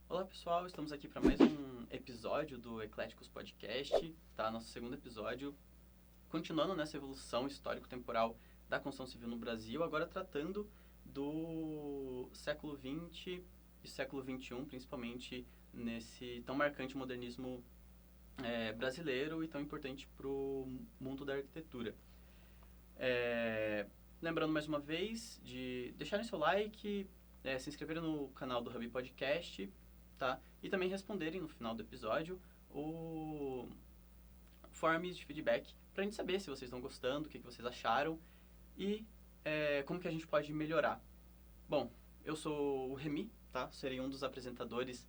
Olá pessoal, estamos aqui para mais um episódio do Ecléticos Podcast, tá? Nosso segundo episódio, continuando nessa evolução histórico-temporal da construção civil no Brasil, agora tratando do século XX e século XXI, principalmente nesse tão marcante modernismo brasileiro e tão importante para o mundo da arquitetura. Lembrando mais uma vez de deixarem seu like, se inscreverem no canal do Hub Podcast, tá? E também responderem no final do episódio o forms de feedback pra gente saber se vocês estão gostando, o que vocês acharam e como que a gente pode melhorar. Bom, eu sou o Remy, tá? Serei um dos apresentadores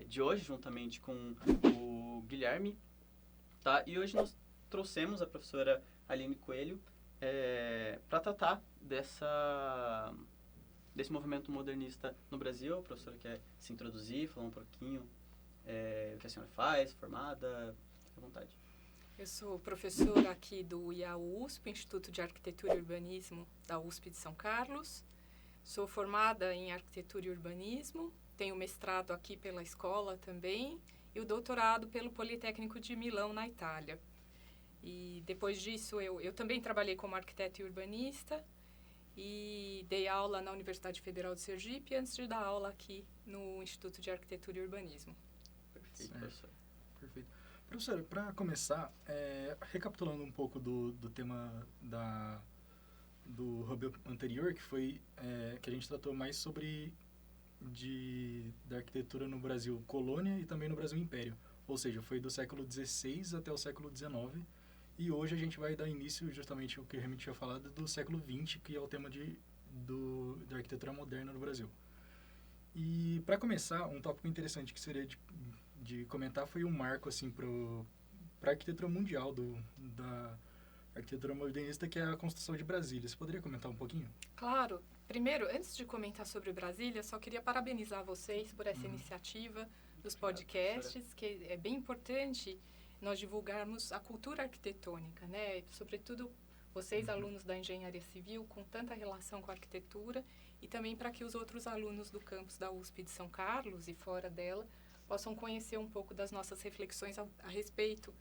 de hoje, juntamente com o Guilherme, tá? E hoje nós trouxemos a professora Aline Coelho para tratar desse movimento modernista no Brasil. A professora quer se introduzir, falar um pouquinho o que a senhora faz, formada, fique à vontade. Eu sou professora aqui do IAU-USP, Instituto de Arquitetura e Urbanismo da USP de São Carlos. Sou formada em Arquitetura e Urbanismo, tenho mestrado aqui pela escola também e o doutorado pelo Politécnico de Milão, na Itália. E depois disso eu também trabalhei como arquiteta e urbanista e dei aula na Universidade Federal de Sergipe antes de dar aula aqui no Instituto de Arquitetura e Urbanismo. Perfeito, professor. Perfeito. Professora, para começar, recapitulando um pouco do tema do hub anterior, que foi que a gente tratou mais sobre da arquitetura no Brasil colônia e também no Brasil império. Ou seja, foi do século XVI até o século XIX. E hoje a gente vai dar início justamente ao que o Remy tinha falado do século XX, que é o tema da arquitetura moderna no Brasil. E para começar, um tópico interessante que seria de comentar foi um marco assim para a arquitetura mundial da arquitetura modernista, que é a construção de Brasília. Você poderia comentar um pouquinho? Claro. Primeiro, antes de comentar sobre Brasília, só queria parabenizar vocês por essa iniciativa dos podcasts, que é bem importante nós divulgarmos a cultura arquitetônica, né? Sobretudo vocês, alunos da engenharia civil, com tanta relação com a arquitetura, e também para que os outros alunos do campus da USP de São Carlos e fora dela possam conhecer um pouco das nossas reflexões a respeito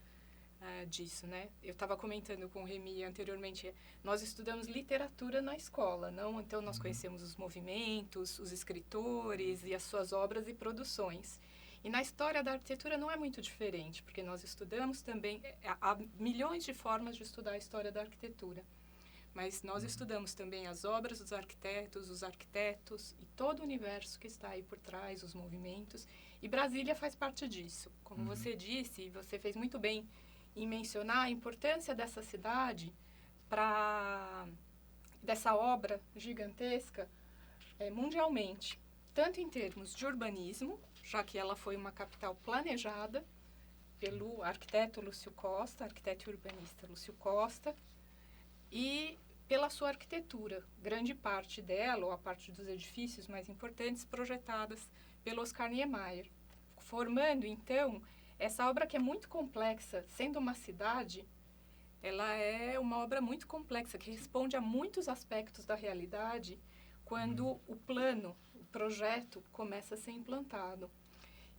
disso, né? Eu estava comentando com o Remy anteriormente, nós estudamos literatura na escola, não? Então nós conhecemos os movimentos, os escritores e as suas obras e produções. E na história da arquitetura não é muito diferente, porque nós estudamos também, há milhões de formas de estudar a história da arquitetura, mas nós estudamos também as obras dos arquitetos, os arquitetos e todo o universo que está aí por trás, os movimentos, e Brasília faz parte disso. Como você disse, você fez muito bem em mencionar a importância dessa cidade dessa obra gigantesca mundialmente, tanto em termos de urbanismo, já que ela foi uma capital planejada pelo arquiteto Lúcio Costa, arquiteto e urbanista Lúcio Costa, e pela sua arquitetura, grande parte dela, ou a parte dos edifícios mais importantes, projetadas pelo Oscar Niemeyer, formando, então, essa obra que é muito complexa, sendo uma cidade, ela é uma obra muito complexa, que responde a muitos aspectos da realidade quando o plano, o projeto, começa a ser implantado.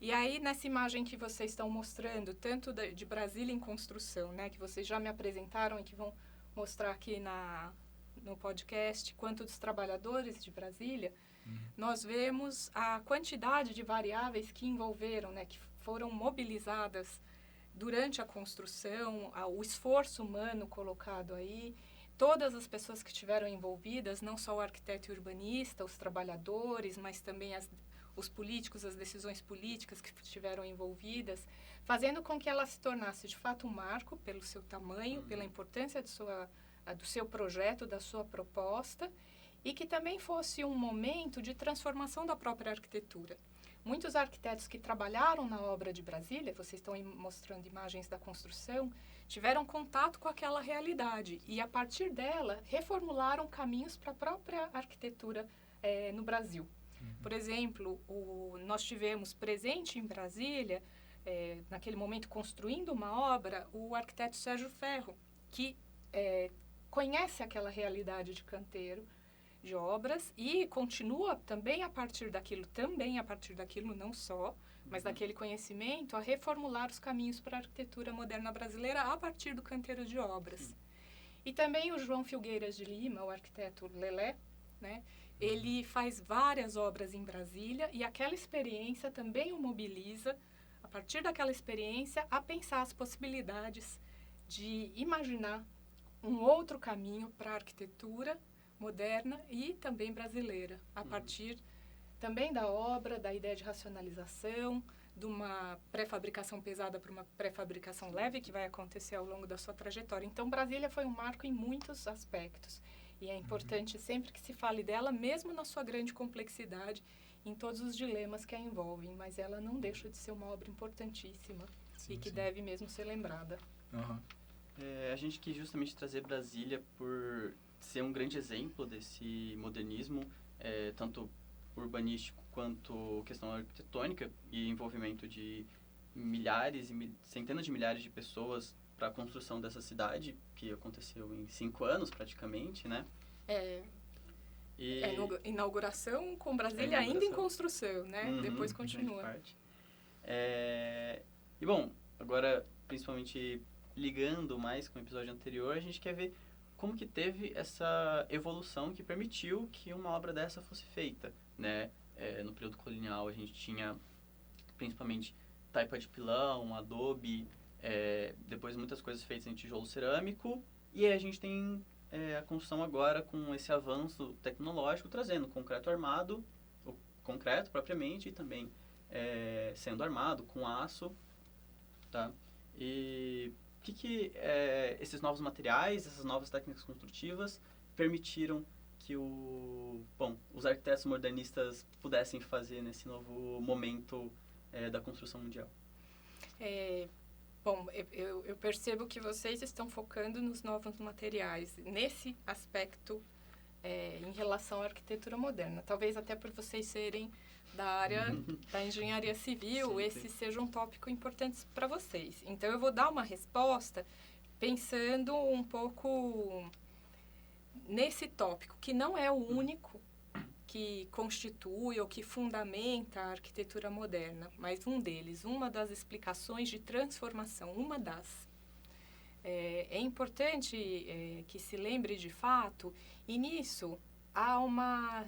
E aí, nessa imagem que vocês estão mostrando, tanto de Brasília em construção, né, que vocês já me apresentaram e que vão mostrar aqui no podcast, quanto dos trabalhadores de Brasília, nós vemos a quantidade de variáveis que envolveram, né, que foram mobilizadas durante a construção, o esforço humano colocado aí, todas as pessoas que estiveram envolvidas, não só o arquiteto e urbanista, os trabalhadores, mas também os políticos, as decisões políticas que estiveram envolvidas, fazendo com que ela se tornasse de fato um marco pelo seu tamanho, pela importância do seu projeto, da sua proposta, e que também fosse um momento de transformação da própria arquitetura. Muitos arquitetos que trabalharam na obra de Brasília, vocês estão mostrando imagens da construção, tiveram contato com aquela realidade e, a partir dela, reformularam caminhos para a própria arquitetura no Brasil. Por exemplo, nós tivemos presente em Brasília, naquele momento construindo uma obra, o arquiteto Sérgio Ferro, que conhece aquela realidade de canteiro, de obras e continua também a partir daquilo, não só, mas daquele conhecimento, a reformular os caminhos para a arquitetura moderna brasileira a partir do canteiro de obras. E também o João Filgueiras de Lima, o arquiteto Lelé, né? Ele faz várias obras em Brasília e aquela experiência também o mobiliza, a partir daquela experiência, a pensar as possibilidades de imaginar um outro caminho para a arquitetura moderna e também brasileira, a partir também da obra, da ideia de racionalização, de uma pré-fabricação pesada para uma pré-fabricação leve que vai acontecer ao longo da sua trajetória. Então, Brasília foi um marco em muitos aspectos. E é importante sempre que se fale dela, mesmo na sua grande complexidade, em todos os dilemas que a envolvem. Mas ela não deixa de ser uma obra importantíssima e que deve mesmo ser lembrada. A gente quis justamente trazer Brasília por ser um grande exemplo desse modernismo, tanto urbanístico quanto questão arquitetônica e envolvimento de milhares e centenas de milhares de pessoas para a construção dessa cidade, que aconteceu em 5 anos praticamente, né? Inauguração com Brasília ainda em construção, né? Depois continua. E bom, agora principalmente ligando mais com o episódio anterior, a gente quer ver como que teve essa evolução que permitiu que uma obra dessa fosse feita, né? No período colonial a gente tinha principalmente taipa de pilão, adobe, depois muitas coisas feitas em tijolo cerâmico, e aí a gente tem a construção agora com esse avanço tecnológico trazendo concreto armado, o concreto propriamente, e também sendo armado com aço, tá? E o que esses novos materiais, essas novas técnicas construtivas permitiram que os arquitetos modernistas pudessem fazer nesse novo momento da construção mundial? Eu percebo que vocês estão focando nos novos materiais, nesse aspecto em relação à arquitetura moderna. Talvez até por vocês serem da área da engenharia civil, esse seja um tópico importante para vocês. Então, eu vou dar uma resposta pensando um pouco nesse tópico, que não é o único que constitui ou que fundamenta a arquitetura moderna, mas um deles, uma das explicações de transformação, uma das. É importante que se lembre de fato, e nisso há uma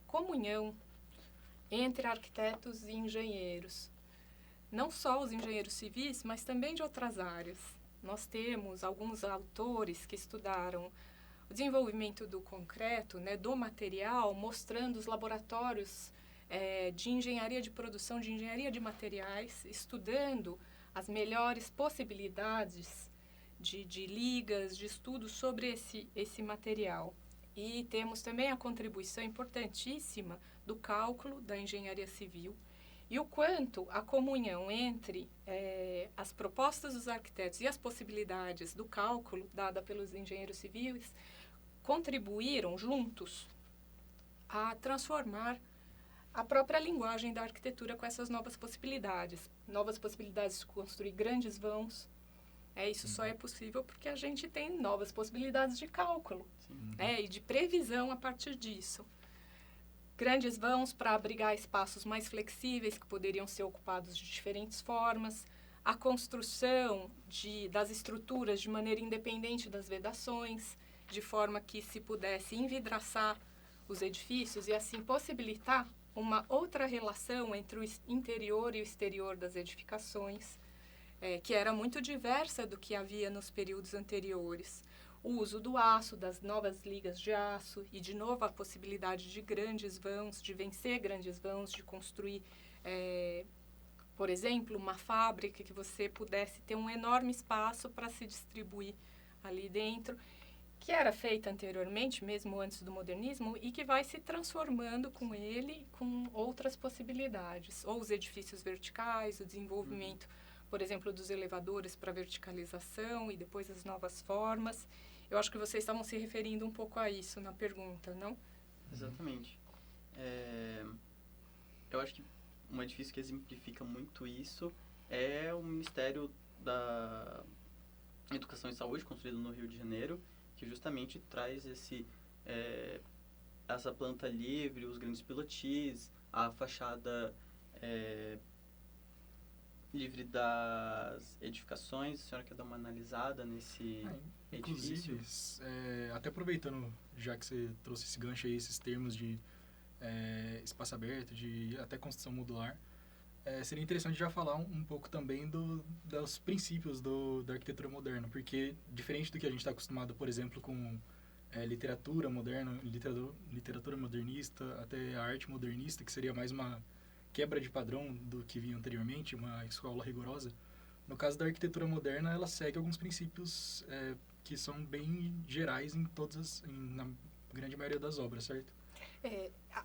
comunhão entre arquitetos e engenheiros. Não só os engenheiros civis, mas também de outras áreas. Nós temos alguns autores que estudaram o desenvolvimento do concreto, né, do material, mostrando os laboratórios de engenharia de produção, de engenharia de materiais, estudando as melhores possibilidades de ligas, de estudos sobre esse material. E temos também a contribuição importantíssima do cálculo da engenharia civil e o quanto a comunhão entre as propostas dos arquitetos e as possibilidades do cálculo dada pelos engenheiros civis contribuíram juntos a transformar a própria linguagem da arquitetura com essas novas possibilidades de construir grandes vãos. Isso só é possível porque a gente tem novas possibilidades de cálculo e de previsão a partir disso. Grandes vãos para abrigar espaços mais flexíveis que poderiam ser ocupados de diferentes formas, a construção das estruturas de maneira independente das vedações, de forma que se pudesse envidraçar os edifícios e assim possibilitar uma outra relação entre o interior e o exterior das edificações, que era muito diversa do que havia nos períodos anteriores. O uso do aço, das novas ligas de aço e, de novo, a possibilidade de grandes vãos, de vencer grandes vãos, de construir, por exemplo, uma fábrica que você pudesse ter um enorme espaço para se distribuir ali dentro, que era feita anteriormente, mesmo antes do modernismo, e que vai se transformando com ele com outras possibilidades, ou os edifícios verticais, o desenvolvimento, por exemplo, dos elevadores para verticalização e depois as novas formas. Eu acho que vocês estavam se referindo um pouco a isso na pergunta, não? Exatamente. Eu acho que um edifício que exemplifica muito isso é o Ministério da Educação e Saúde, construído no Rio de Janeiro, que justamente traz essa planta livre, os grandes pilotis, a fachada livre das edificações. A senhora quer dar uma analisada nesse edifício? Inclusive, até aproveitando, já que você trouxe esse gancho aí, esses termos de espaço aberto, de até construção modular, seria interessante já falar um pouco também dos princípios da arquitetura moderna, porque diferente do que a gente está acostumado, por exemplo, com literatura moderna, literatura modernista, até a arte modernista, que seria mais uma quebra de padrão do que vinha anteriormente, uma escola rigorosa. No caso da arquitetura moderna, ela segue alguns princípios que são bem gerais na grande maioria das obras, certo?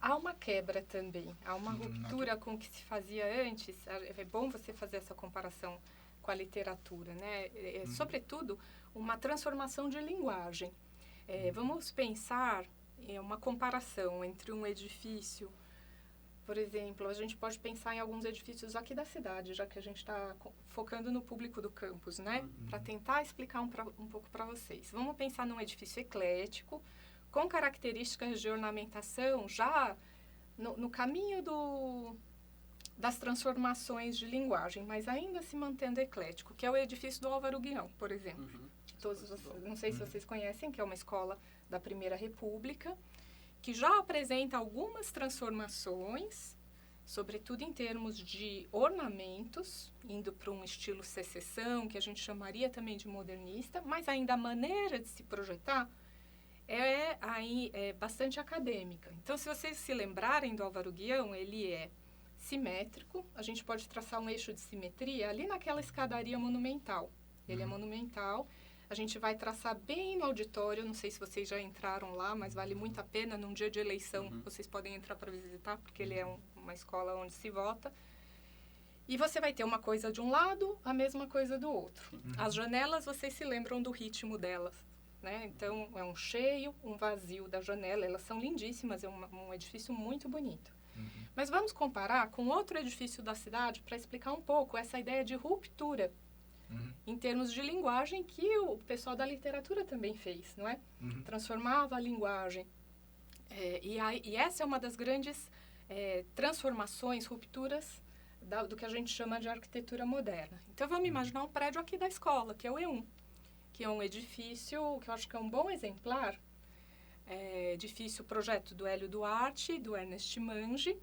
Há uma quebra também, há uma ruptura com o que se fazia antes. É bom você fazer essa comparação com a literatura, né? Sobretudo, uma transformação de linguagem. Vamos pensar em uma comparação entre um edifício, por exemplo, a gente pode pensar em alguns edifícios aqui da cidade, já que a gente está focando no público do campus, né? Para tentar explicar um pouco para vocês. Vamos pensar num edifício eclético, com características de ornamentação já no caminho das transformações de linguagem, mas ainda se mantendo eclético, que é o edifício do Álvaro Guião, por exemplo. Não sei se vocês conhecem, que é uma escola da Primeira República, que já apresenta algumas transformações, sobretudo em termos de ornamentos, indo para um estilo secessão, que a gente chamaria também de modernista, mas ainda a maneira de se projetar é bastante acadêmica. Então, se vocês se lembrarem do Álvaro Guião, ele é simétrico, a gente pode traçar um eixo de simetria ali naquela escadaria monumental. Ele é monumental, a gente vai traçar bem no auditório, não sei se vocês já entraram lá, mas vale muito a pena, num dia de eleição, vocês podem entrar para visitar, porque ele é uma escola onde se vota. E você vai ter uma coisa de um lado, a mesma coisa do outro. As janelas, vocês se lembram do ritmo delas, né? Então, é um cheio, um vazio da janela. Elas são lindíssimas, é um edifício muito bonito. Mas vamos comparar com outro edifício da cidade para explicar um pouco essa ideia de ruptura em termos de linguagem que o pessoal da literatura também fez, não é? Transformava a linguagem. E essa é uma das grandes transformações, rupturas do que a gente chama de arquitetura moderna. Então, vamos imaginar um prédio aqui da escola, que é o E1, que é um edifício que eu acho que é um bom exemplar. Edifício projeto do Hélio Duarte, do Ernest Mange,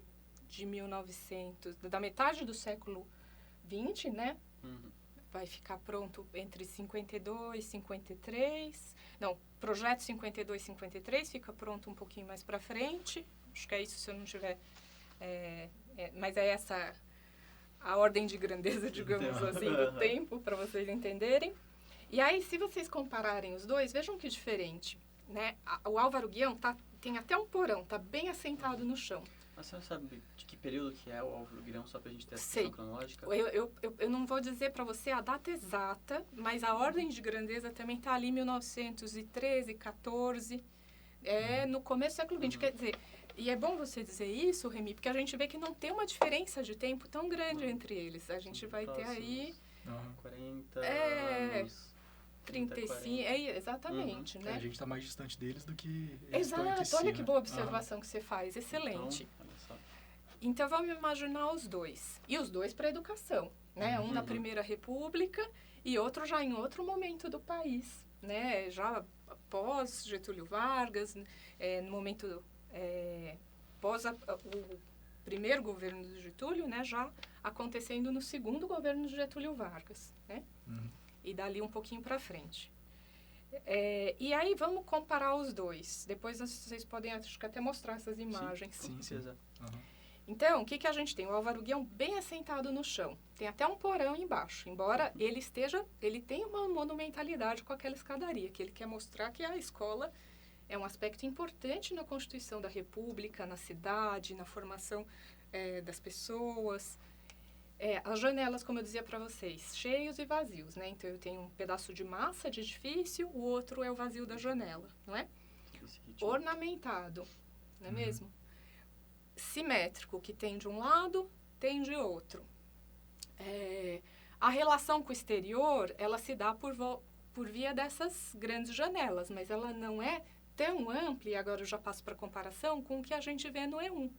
de 1900, da metade do século XX, né? Vai ficar pronto entre 52 e 53. Não, projeto 52 e 53 fica pronto um pouquinho mais para frente. Acho que é isso, se eu não tiver... mas é essa a ordem de grandeza, digamos assim, do tempo, para vocês entenderem. E aí, se vocês compararem os dois, vejam que diferente, né? O Álvaro Guião tem até um porão, está bem assentado no chão. A senhora sabe de que período que é o Álvaro Guião, só para a gente ter essa questão cronológica? Eu não vou dizer para você a data exata, mas a ordem de grandeza também está ali em 1913, 14, no começo do século XX. Quer dizer, e é bom você dizer isso, Remy, porque a gente vê que não tem uma diferença de tempo tão grande entre eles. A gente vai ter aí... 40 anos... 35, exatamente, né? A gente está mais distante deles do que eles Exato, estão entre si, olha que né? boa observação que você faz, excelente. Então, vamos imaginar os dois. E os dois para a educação, né? Um na Primeira República e outro já em outro momento do país, né? Já pós Getúlio Vargas, no momento pós o primeiro governo do Getúlio, né? Já acontecendo no segundo governo de Getúlio Vargas, né? E dali um pouquinho para frente. E aí, vamos comparar os dois. Depois vocês podem, acho que até mostrar essas imagens. Sim, certeza. Então, o que a gente tem? O Álvaro Guião bem assentado no chão. Tem até um porão embaixo. Embora ele tenha uma monumentalidade com aquela escadaria, que ele quer mostrar que a escola é um aspecto importante na Constituição da República, na cidade, na formação das pessoas. As janelas, como eu dizia para vocês, cheios e vazios, né? Então, eu tenho um pedaço de massa de edifício, o outro é o vazio da janela, não é? Ornamentado, não é mesmo? Simétrico, que tem de um lado, tem de outro. A relação com o exterior, ela se dá por via dessas grandes janelas, mas ela não é tão ampla, e agora eu já passo para comparação, com o que a gente vê no E1.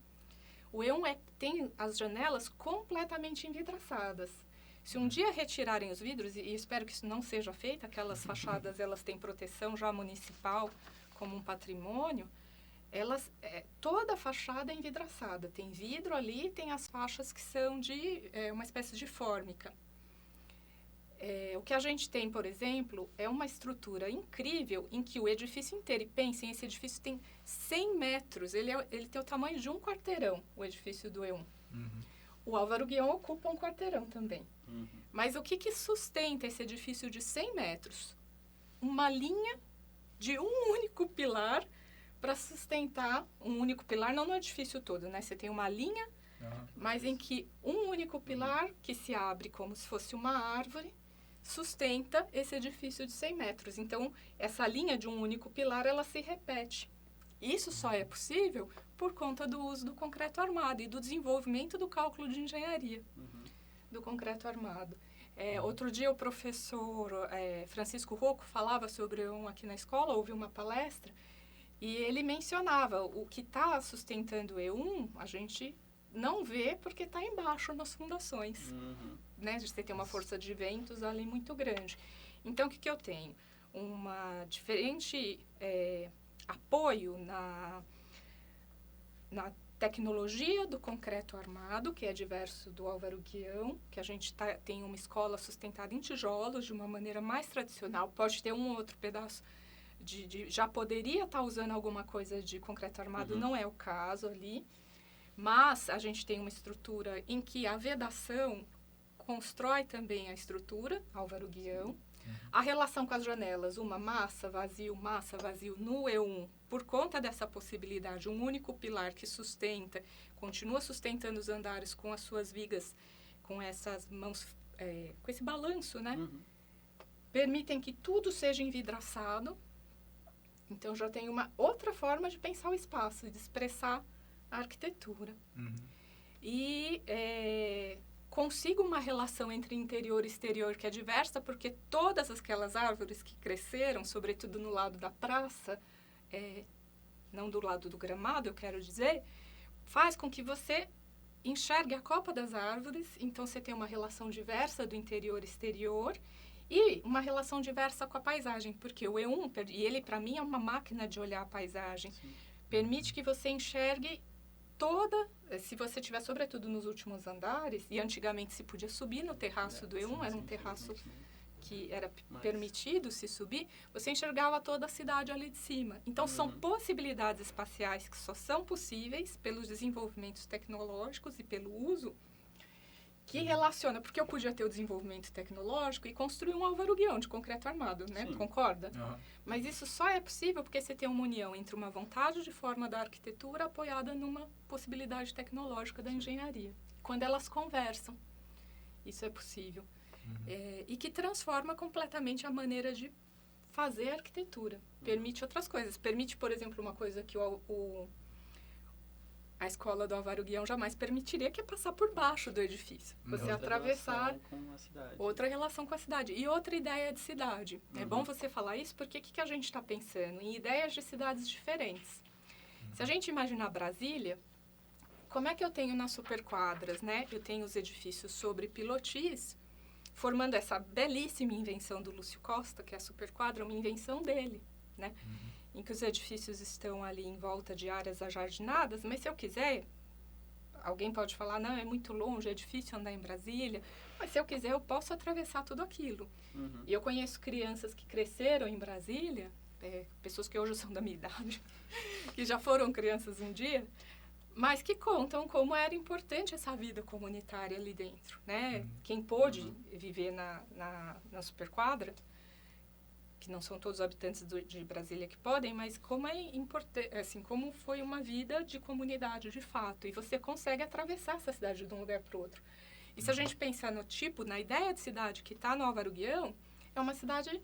O E1 tem as janelas completamente envidraçadas. Se um dia retirarem os vidros, e espero que isso não seja feito, aquelas fachadas elas têm proteção já municipal como um patrimônio, toda a fachada é envidraçada. Tem vidro ali, tem as faixas que são de uma espécie de fórmica. O que a gente tem, por exemplo, é uma estrutura incrível em que o edifício inteiro, e pensem, esse edifício tem 100 metros, ele tem o tamanho de um quarteirão, o edifício do E1. O Álvaro Guion ocupa um quarteirão também. Mas o que sustenta esse edifício de 100 metros? Uma linha de um único pilar para sustentar um único pilar, não no edifício todo, né? Você tem uma linha, mas em que um único pilar, que se abre como se fosse uma árvore, sustenta esse edifício de 100 metros. Então, essa linha de um único pilar, ela se repete. Isso só é possível por conta do uso do concreto armado e do desenvolvimento do cálculo de engenharia do concreto armado. Outro dia, o professor Francisco Rocco falava sobre aqui na escola, houve uma palestra, e ele mencionava o que está sustentando o E1, a gente não vê porque está embaixo nas fundações. Né? Você tem uma força de ventos ali muito grande. Então, o que eu tenho? Uma diferente apoio na tecnologia do concreto armado, que é diverso do Álvaro Guion, que a gente tem uma escola sustentada em tijolos de uma maneira mais tradicional. Pode ter um outro pedaço já poderia estar usando alguma coisa de concreto armado, não é o caso ali. Mas a gente tem uma estrutura em que a vedação constrói também a estrutura, Álvaro Guion. A relação com as janelas, uma massa, vazio no E1, por conta dessa possibilidade, um único pilar que continua sustentando os andares com as suas vigas, com essas mãos, com esse balanço, né? Permitem que tudo seja envidraçado. Então, já tem uma outra forma de pensar o espaço, de expressar a arquitetura. E consigo uma relação entre interior e exterior que é diversa, porque todas aquelas árvores que cresceram, sobretudo no lado da praça, não do lado do gramado, eu quero dizer, faz com que você enxergue a copa das árvores. Então, você tem uma relação diversa do interior e exterior, e uma relação diversa com a paisagem, porque o E1, e ele para mim é uma máquina de olhar a paisagem, permite que você enxergue se você estiver sobretudo nos últimos andares, e antigamente se podia subir no terraço do E1, era um terraço que era permitido se subir, você enxergava toda a cidade ali de cima. Então, são possibilidades espaciais que só são possíveis pelos desenvolvimentos tecnológicos e pelo uso, que relaciona, porque eu podia ter o desenvolvimento tecnológico e construir um Álvaro Guion de concreto armado, né? Concorda? Mas isso só é possível porque você tem uma união entre uma vontade de forma da arquitetura apoiada numa possibilidade tecnológica da engenharia. Quando elas conversam, isso é possível. E que transforma completamente a maneira de fazer arquitetura. Permite outras coisas. Permite, por exemplo, uma coisa que a escola do Álvaro Guion jamais permitiria, que é passar por baixo do edifício. Você atravessar outra relação com a cidade. E outra ideia de cidade. É bom você falar isso, porque o que a gente está pensando? Em ideias de cidades diferentes. Se a gente imaginar Brasília, como é que eu tenho nas superquadras, né? Eu tenho os edifícios sobre pilotis, formando essa belíssima invenção do Lúcio Costa, que é a superquadra, uma invenção dele, né? Em que os edifícios estão ali em volta de áreas ajardinadas, mas se eu quiser, alguém pode falar, não, é muito longe, é difícil andar em Brasília, mas se eu quiser, eu posso atravessar tudo aquilo. E eu conheço crianças que cresceram em Brasília, pessoas que hoje são da minha idade, que já foram crianças um dia, mas que contam como era importante essa vida comunitária ali dentro, né? Quem pôde viver na superquadra, que não são todos os habitantes de Brasília que podem, mas como é importante, assim, como foi uma vida de comunidade, de fato, e você consegue atravessar essa cidade de um lugar para o outro. E se a gente pensar na ideia de cidade que está no Álvaro Guion, é uma cidade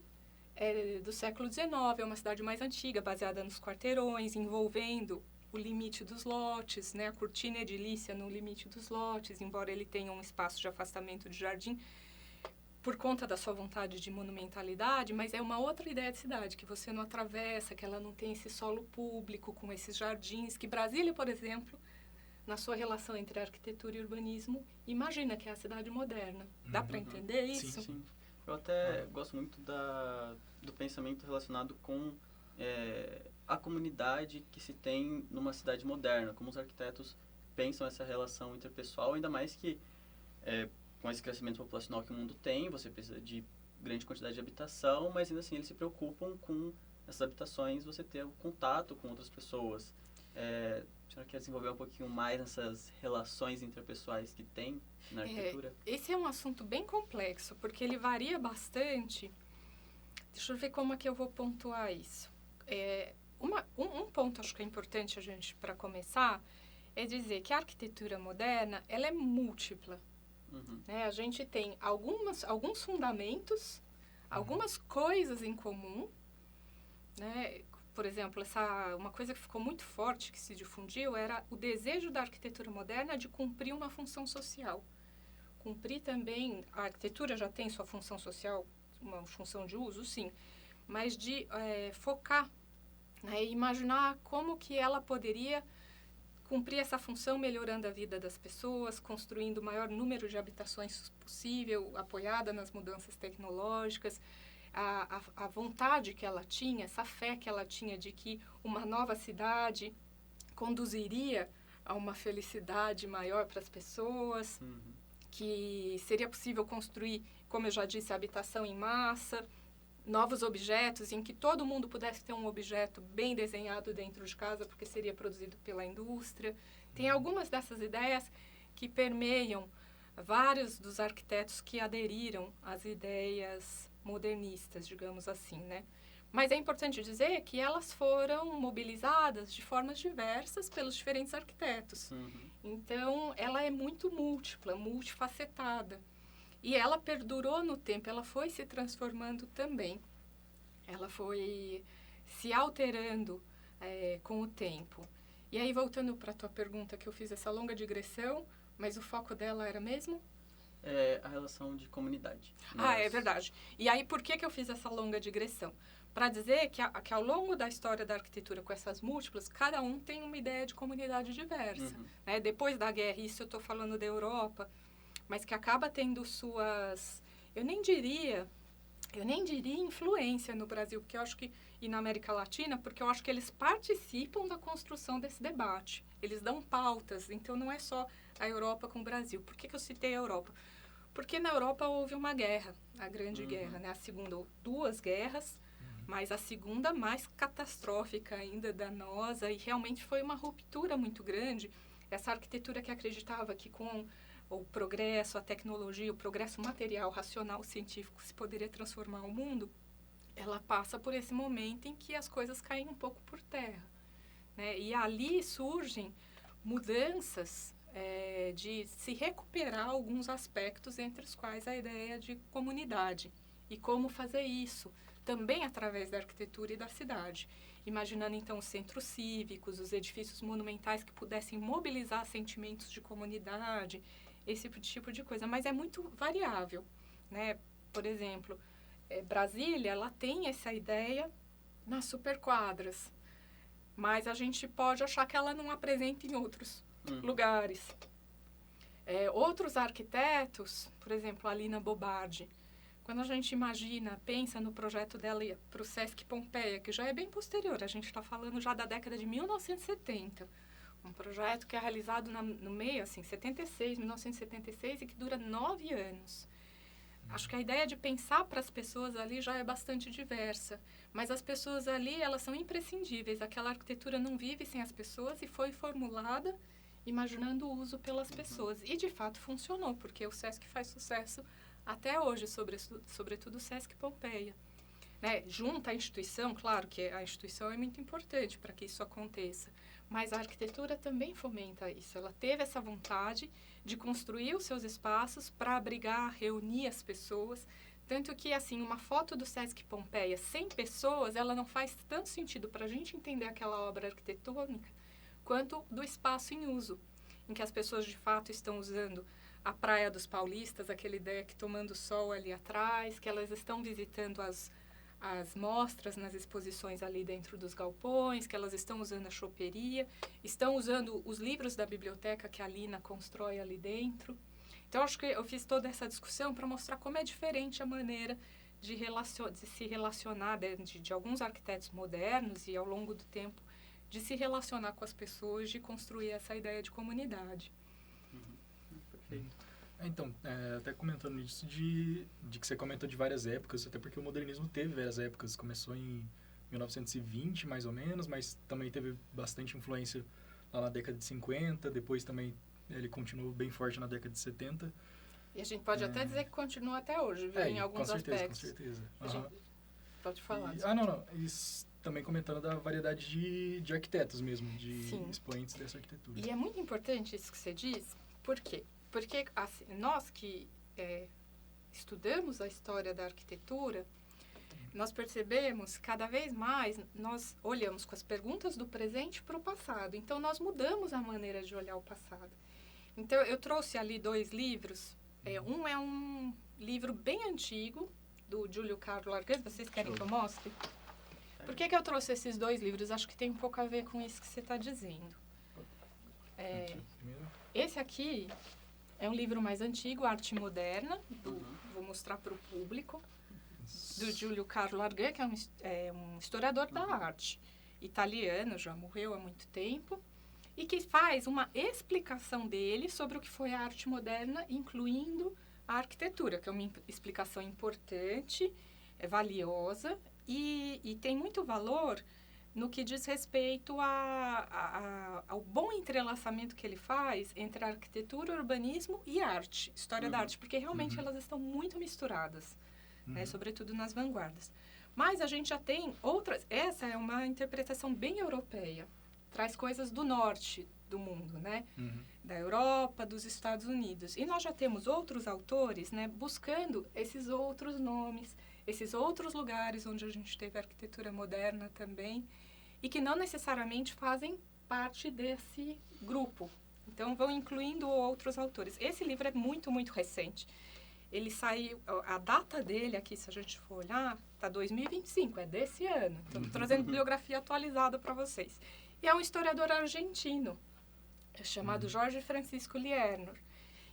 do século XIX, é uma cidade mais antiga, baseada nos quarteirões, envolvendo o limite dos lotes, né, a cortina edilícia no limite dos lotes, embora ele tenha um espaço de afastamento de jardim. por conta da sua vontade de monumentalidade, mas é uma outra ideia de cidade, que você não atravessa, que ela não tem esse solo público com esses jardins, que Brasília, por exemplo, na sua relação entre arquitetura e urbanismo, imagina que é a cidade moderna. Dá para entender isso? Sim. Eu até gosto muito do pensamento relacionado com a comunidade que se tem numa cidade moderna, como os arquitetos pensam essa relação interpessoal, ainda mais que com esse crescimento populacional que o mundo tem, você precisa de grande quantidade de habitação, mas ainda assim eles se preocupam com essas habitações, você ter o contato com outras pessoas. A senhora quer desenvolver um pouquinho mais nessas relações interpessoais que tem na arquitetura? Esse é um assunto bem complexo, porque ele varia bastante. Deixa eu ver como é que eu vou pontuar isso. Um ponto acho que é importante a gente, para começar, é dizer que a arquitetura moderna, ela é múltipla. Né? A gente tem alguns fundamentos, algumas coisas em comum, né? Por exemplo, uma coisa que ficou muito forte, que se difundiu, era o desejo da arquitetura moderna de cumprir uma função social. Cumprir também, a arquitetura já tem sua função social, uma função de uso, sim, mas de focar, né, e imaginar como que ela poderia cumprir essa função melhorando a vida das pessoas, construindo o maior número de habitações possível, apoiada nas mudanças tecnológicas. A vontade que ela tinha, essa fé que ela tinha de que uma nova cidade conduziria a uma felicidade maior para as pessoas, que seria possível construir, como eu já disse, habitação em massa, novos objetos, em que todo mundo pudesse ter um objeto bem desenhado dentro de casa, porque seria produzido pela indústria. Tem algumas dessas ideias que permeiam vários dos arquitetos que aderiram às ideias modernistas, digamos assim, né? Mas é importante dizer que elas foram mobilizadas de formas diversas pelos diferentes arquitetos. Então, ela é muito múltipla, multifacetada. E ela perdurou no tempo, ela foi se transformando também. Ela foi se alterando com o tempo. E aí, voltando para a tua pergunta, que eu fiz essa longa digressão, mas o foco dela era mesmo? A relação de comunidade. É verdade. E aí, por que eu fiz essa longa digressão? Para dizer que ao longo da história da arquitetura, com essas múltiplas, cada um tem uma ideia de comunidade diversa. Né? Depois da guerra, isso eu estou falando da Europa, mas que acaba tendo suas... Eu nem diria influência no Brasil, porque eu acho que, e na América Latina, porque eu acho que eles participam da construção desse debate. Eles dão pautas, então não é só a Europa com o Brasil. Por que eu citei a Europa? Porque na Europa houve uma guerra, a Grande Guerra, né? A segunda, duas guerras, mas a segunda mais catastrófica ainda, danosa, e realmente foi uma ruptura muito grande. Essa arquitetura que acreditava que com o progresso, a tecnologia, o progresso material, racional, científico, se poderia transformar o mundo, ela passa por esse momento em que as coisas caem um pouco por terra. Né? E ali surgem mudanças de se recuperar alguns aspectos, entre os quais a ideia de comunidade. E como fazer isso, também através da arquitetura e da cidade. Imaginando, então, os centros cívicos, os edifícios monumentais que pudessem mobilizar sentimentos de comunidade, esse tipo de coisa. Mas é muito variável, né? Por exemplo, Brasília, ela tem essa ideia nas superquadras, mas a gente pode achar que ela não apresenta em outros lugares. Outros arquitetos, por exemplo, a Lina Bobardi, quando a gente pensa no projeto dela para o Sesc Pompeia, que já é bem posterior, a gente está falando já da década de 1970, um projeto que é realizado no meio, assim, 1976, e que dura 9 anos. Acho que a ideia de pensar para as pessoas ali já é bastante diversa, mas as pessoas ali, elas são imprescindíveis. Aquela arquitetura não vive sem as pessoas e foi formulada imaginando o uso pelas pessoas. E, de fato, funcionou, porque o Sesc faz sucesso até hoje, sobretudo o Sesc Pompeia. Né? Junto à instituição, claro que a instituição é muito importante para que isso aconteça, mas a arquitetura também fomenta isso. Ela teve essa vontade de construir os seus espaços para abrigar, reunir as pessoas, tanto que, assim, uma foto do Sesc Pompeia sem pessoas, ela não faz tanto sentido para a gente entender aquela obra arquitetônica, quanto do espaço em uso, em que as pessoas, de fato, estão usando a Praia dos Paulistas, aquele deck tomando sol ali atrás, que elas estão visitando as mostras nas exposições ali dentro dos galpões, que elas estão usando a choperia, estão usando os livros da biblioteca que a Lina constrói ali dentro. Então, acho que eu fiz toda essa discussão para mostrar como é diferente a maneira de se relacionar de alguns arquitetos modernos e, ao longo do tempo, de se relacionar com as pessoas, de construir essa ideia de comunidade. Perfeito. Então, até comentando isso de que você comentou de várias épocas, até porque o modernismo teve várias épocas, começou em 1920 mais ou menos, mas também teve bastante influência lá na década de 50, depois também ele continuou bem forte na década de 70. E a gente pode até dizer que continua até hoje, viu, em alguns aspectos. Com certeza. Pode falar. Não. Isso, também comentando da variedade de arquitetos mesmo, de expoentes dessa arquitetura. E é muito importante isso que você diz, por quê? Porque assim, nós que estudamos a história da arquitetura, nós percebemos cada vez mais, nós olhamos com as perguntas do presente para o passado. Então, nós mudamos a maneira de olhar o passado. Então, eu trouxe ali 2 livros. Um é um livro bem antigo, do Júlio Carlo Larguet. Vocês querem que eu mostre? Por que eu trouxe esses 2 livros? Acho que tem um pouco a ver com isso que você está dizendo. Esse aqui é um livro mais antigo, Arte Moderna, vou mostrar para o público, do Júlio Carlo Larguet, que é um historiador da arte italiano, já morreu há muito tempo, e que faz uma explicação dele sobre o que foi a arte moderna, incluindo a arquitetura, que é uma explicação importante, valiosa, e tem muito valor no que diz respeito ao bom entrelaçamento que ele faz entre a arquitetura, urbanismo e arte, história da arte, porque realmente elas estão muito misturadas, né, sobretudo nas vanguardas. Mas a gente já tem outras, essa é uma interpretação bem europeia, traz coisas do norte do mundo, né, da Europa, dos Estados Unidos. E nós já temos outros autores, né, buscando esses outros nomes, esses outros lugares onde a gente teve arquitetura moderna também, e que não necessariamente fazem parte desse grupo. Então, vão incluindo outros autores. Esse livro é muito, muito recente. Ele saiu, a data dele aqui, se a gente for olhar, está 2025, é desse ano. Então, estou trazendo bibliografia atualizada para vocês. E é um historiador argentino, chamado Jorge Francisco Liernor.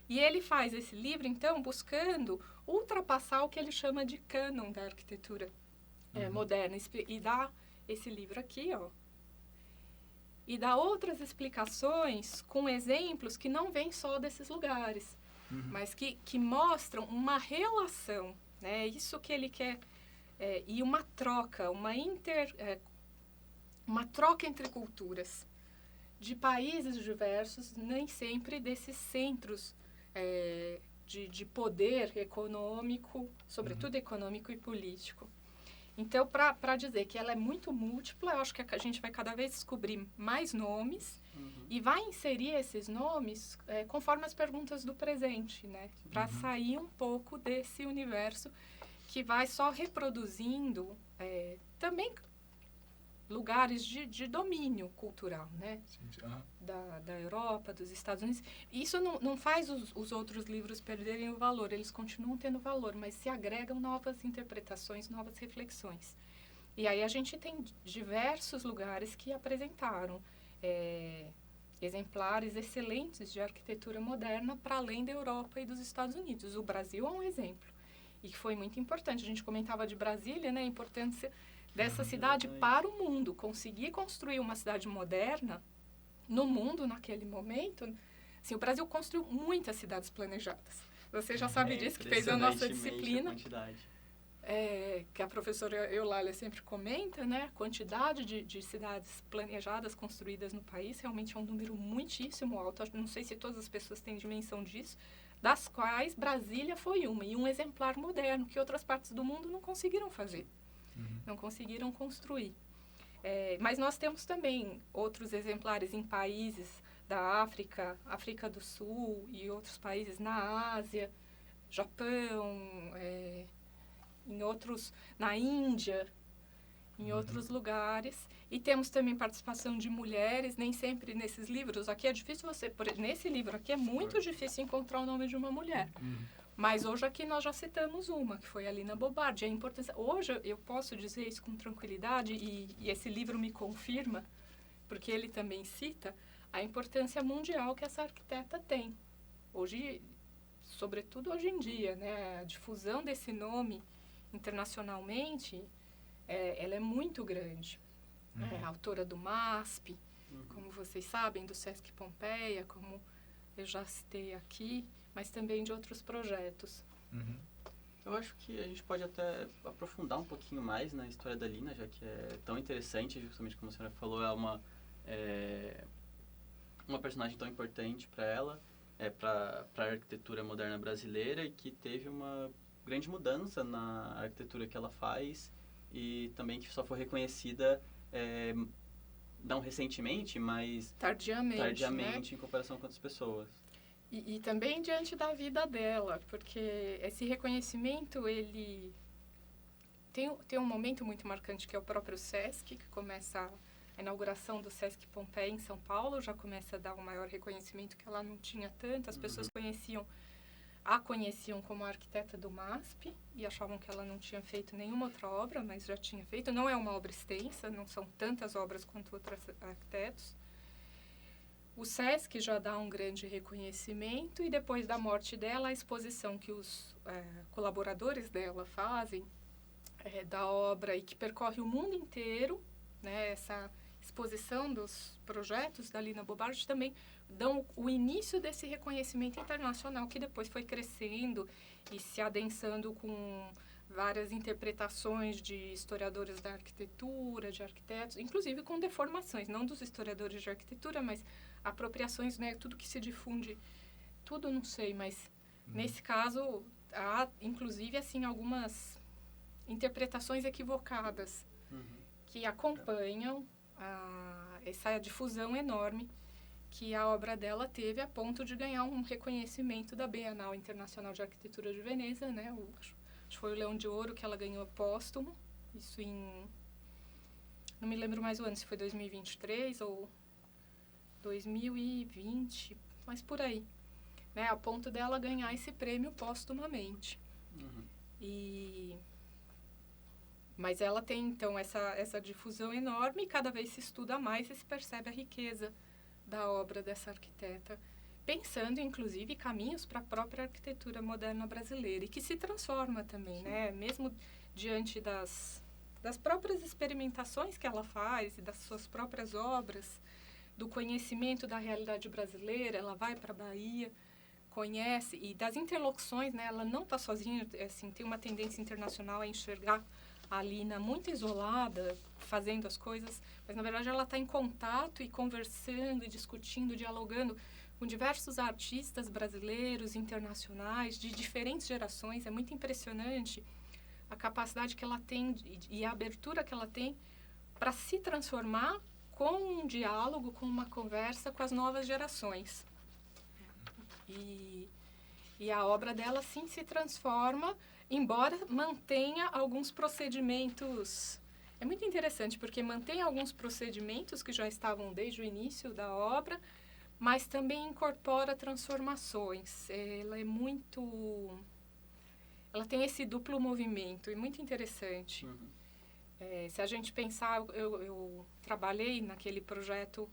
E ele faz esse livro, então, buscando ultrapassar o que ele chama de cânon da arquitetura moderna. E dá esse livro aqui, ó. E dá outras explicações com exemplos que não vêm só desses lugares, mas que mostram uma relação, né? Isso que ele quer, e uma troca, uma troca entre culturas de países diversos, nem sempre desses centros de poder econômico, sobretudo econômico e político. Então, para dizer que ela é muito múltipla, eu acho que a gente vai cada vez descobrir mais nomes e vai inserir esses nomes conforme as perguntas do presente, né? Para sair um pouco desse universo que vai só reproduzindo também lugares de domínio cultural, né? Da Europa, dos Estados Unidos. Isso não faz os outros livros perderem o valor, eles continuam tendo valor, mas se agregam novas interpretações, novas reflexões. E aí a gente tem diversos lugares que apresentaram exemplares excelentes de arquitetura moderna para além da Europa e dos Estados Unidos. O Brasil é um exemplo, e que foi muito importante. A gente comentava de Brasília, né, a importância dessa cidade para o mundo, conseguir construir uma cidade moderna no mundo naquele momento. Assim, o Brasil construiu muitas cidades planejadas. Você já sabe disso, que fez a nossa disciplina, que a professora Eulália sempre comenta, né? A quantidade de cidades planejadas, construídas no país, realmente é um número muitíssimo alto. Não sei se todas as pessoas têm dimensão disso, das quais Brasília foi uma, e um exemplar moderno, que outras partes do mundo não conseguiram fazer. Não conseguiram construir. Mas nós temos também outros exemplares em países da África, África do Sul e outros países na Ásia, Japão, em outros, na Índia. em outros lugares. E temos também participação de mulheres, nem sempre nesses livros. Aqui é difícil nesse livro aqui é muito difícil encontrar o nome de uma mulher. Mas hoje aqui nós já citamos uma, que foi a Lina Bobardi. A importância, hoje eu posso dizer isso com tranquilidade, e esse livro me confirma, porque ele também cita a importância mundial que essa arquiteta tem. Hoje, sobretudo hoje em dia, né, a difusão desse nome internacionalmente, ela é muito grande. É autora do MASP, como vocês sabem, do Sesc Pompeia, como eu já citei aqui, mas também de outros projetos. Eu acho que a gente pode até aprofundar um pouquinho mais na história da Lina, já que é tão interessante, justamente como a senhora falou, é uma personagem tão importante para ela, para a arquitetura moderna brasileira, e que teve uma grande mudança na arquitetura que ela faz, e também que só foi reconhecida não recentemente, mas tardiamente, né? em comparação com outras pessoas. E também diante da vida dela, porque esse reconhecimento, ele tem um momento muito marcante, que é o próprio Sesc, que começa a inauguração do Sesc Pompeia em São Paulo, já começa a dar um maior reconhecimento que ela não tinha tanto. As pessoas conheciam como a arquiteta do MASP e achavam que ela não tinha feito nenhuma outra obra, mas já tinha feito. Não é uma obra extensa, não são tantas obras quanto outros arquitetos. O Sesc já dá um grande reconhecimento, e depois da morte dela, a exposição que os colaboradores dela fazem da obra, e que percorre o mundo inteiro, né, essa exposição dos projetos da Lina Bobardi também dão o início desse reconhecimento internacional, que depois foi crescendo e se adensando com várias interpretações de historiadores da arquitetura, de arquitetos, inclusive com deformações, não dos historiadores de arquitetura, mas apropriações, né, tudo que se difunde, tudo não sei, mas nesse caso há inclusive assim algumas interpretações equivocadas que acompanham essa difusão enorme que a obra dela teve, a ponto de ganhar um reconhecimento da Bienal Internacional de Arquitetura de Veneza, né? Acho que foi o Leão de Ouro que ela ganhou póstumo, isso não me lembro mais o ano, se foi 2023 ou 2020, mas por aí, né? A ponto dela ganhar esse prêmio póstumamente. Mas ela tem, então, essa difusão enorme, e cada vez se estuda mais e se percebe a riqueza da obra dessa arquiteta, pensando, inclusive, caminhos para a própria arquitetura moderna brasileira, e que se transforma também, né? Mesmo diante das próprias experimentações que ela faz e das suas próprias obras, do conhecimento da realidade brasileira, ela vai para a Bahia, conhece, e das interlocuções, né? Ela não está sozinha, assim, tem uma tendência internacional a enxergar a Lina muito isolada, fazendo as coisas, mas na verdade ela está em contato e conversando e discutindo, dialogando com diversos artistas brasileiros, internacionais, de diferentes gerações. É muito impressionante a capacidade que ela tem e a abertura que ela tem para se transformar com um diálogo, com uma conversa com as novas gerações. E a obra dela, sim, se transforma, embora mantenha alguns procedimentos. É muito interessante, porque mantém alguns procedimentos que já estavam desde o início da obra, mas também incorpora transformações. Ela tem esse duplo movimento, é muito interessante. Se a gente pensar, eu trabalhei naquele projeto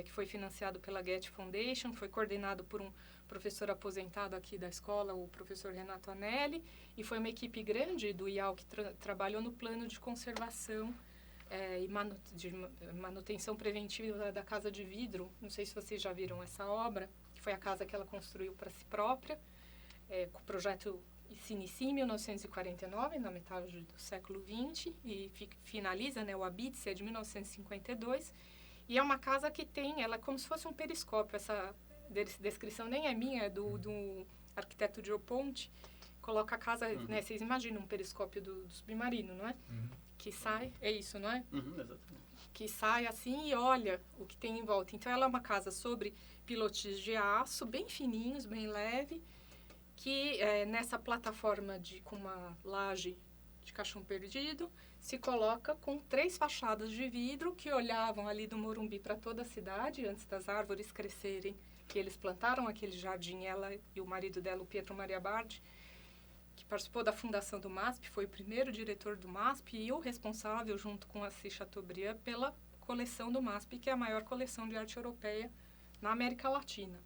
que foi financiado pela Getty Foundation, foi coordenado por um professor aposentado aqui da escola, o professor Renato Anelli, e foi uma equipe grande do IAL que trabalhou no plano de conservação e de manutenção preventiva da Casa de Vidro. Não sei se vocês já viram essa obra, que foi a casa que ela construiu para si própria. O projeto se inicia em 1949, na metade do século XX, e finaliza, né, o Abitse é de 1952, e é uma casa que ela é como se fosse um periscópio. Essa descrição nem é minha, é do arquiteto Gio Ponti. Coloca a casa, né, vocês imaginam um periscópio do submarino, não é? Que sai, é isso, não é? Exatamente. Que sai assim e olha o que tem em volta. Então, ela é uma casa sobre pilotis de aço, bem fininhos, bem leve, que nessa plataforma com uma laje de caixão perdido, se coloca com 3 fachadas de vidro que olhavam ali do Morumbi para toda a cidade, antes das árvores crescerem, que eles plantaram aquele jardim, ela e o marido dela, o Pietro Maria Bardi, que participou da fundação do MASP, foi o primeiro diretor do MASP e o responsável, junto com Assis Chateaubriand, pela coleção do MASP, que é a maior coleção de arte europeia na América Latina.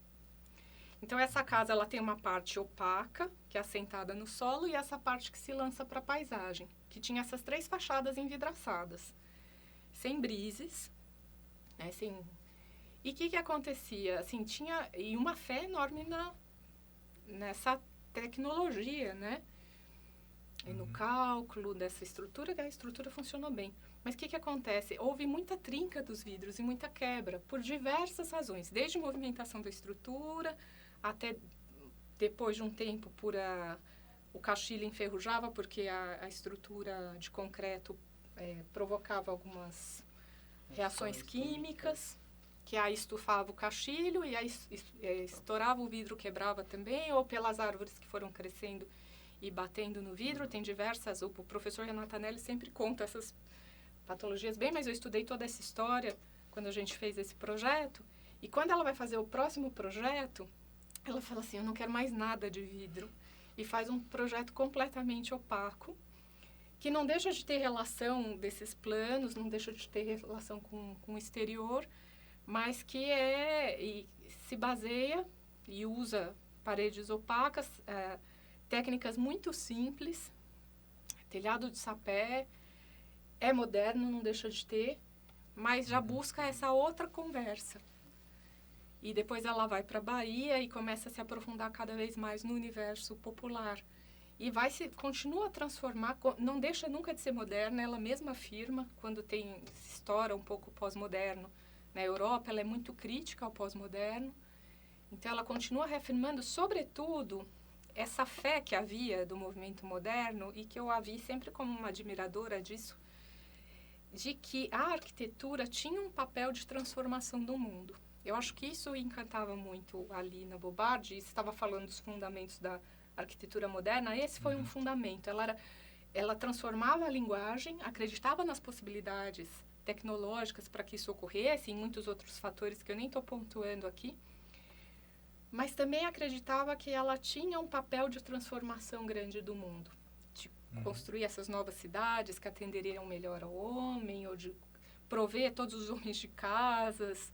Então, essa casa ela tem uma parte opaca, que é assentada no solo, e essa parte que se lança para a paisagem, que tinha essas 3 fachadas envidraçadas, sem brises, né, sem... E o que acontecia? Assim, tinha e uma fé enorme nessa tecnologia, né? E no cálculo dessa estrutura, que a estrutura funcionou bem. Mas o que acontece? Houve muita trinca dos vidros e muita quebra, por diversas razões. Desde movimentação da estrutura, até depois de um tempo, o caixilho enferrujava, porque a estrutura de concreto provocava algumas reações químicas, que aí estufava o caixilho e aí estourava o vidro, quebrava também, ou pelas árvores que foram crescendo e batendo no vidro. Tem diversas, o professor Renato Anelli sempre conta essas patologias bem, mas eu estudei toda essa história quando a gente fez esse projeto. E quando ela vai fazer o próximo projeto, ela fala assim, eu não quero mais nada de vidro. E faz um projeto completamente opaco, que não deixa de ter relação desses planos, não deixa de ter relação com o exterior, mas que se baseia e usa paredes opacas, técnicas muito simples, telhado de sapé, é moderno, não deixa de ter, mas já busca essa outra conversa. E depois ela vai para a Bahia e começa a se aprofundar cada vez mais no universo popular. E continua a transformar, não deixa nunca de ser moderna, ela mesma afirma, quando se estoura um pouco o pós-moderno. Na Europa, ela é muito crítica ao pós-moderno. Então, ela continua reafirmando, sobretudo, essa fé que havia do movimento moderno e que eu a vi sempre como uma admiradora disso, de que a arquitetura tinha um papel de transformação do mundo. Eu acho que isso encantava muito a Lina Bo Bardi. Estava falando dos fundamentos da arquitetura moderna. Esse foi um fundamento. Ela transformava a linguagem, acreditava nas possibilidades tecnológicas para que isso ocorresse, e muitos outros fatores que eu nem estou pontuando aqui, mas também acreditava que ela tinha um papel de transformação grande do mundo, de construir essas novas cidades que atenderiam melhor ao homem, ou de prover todos os homens de casas,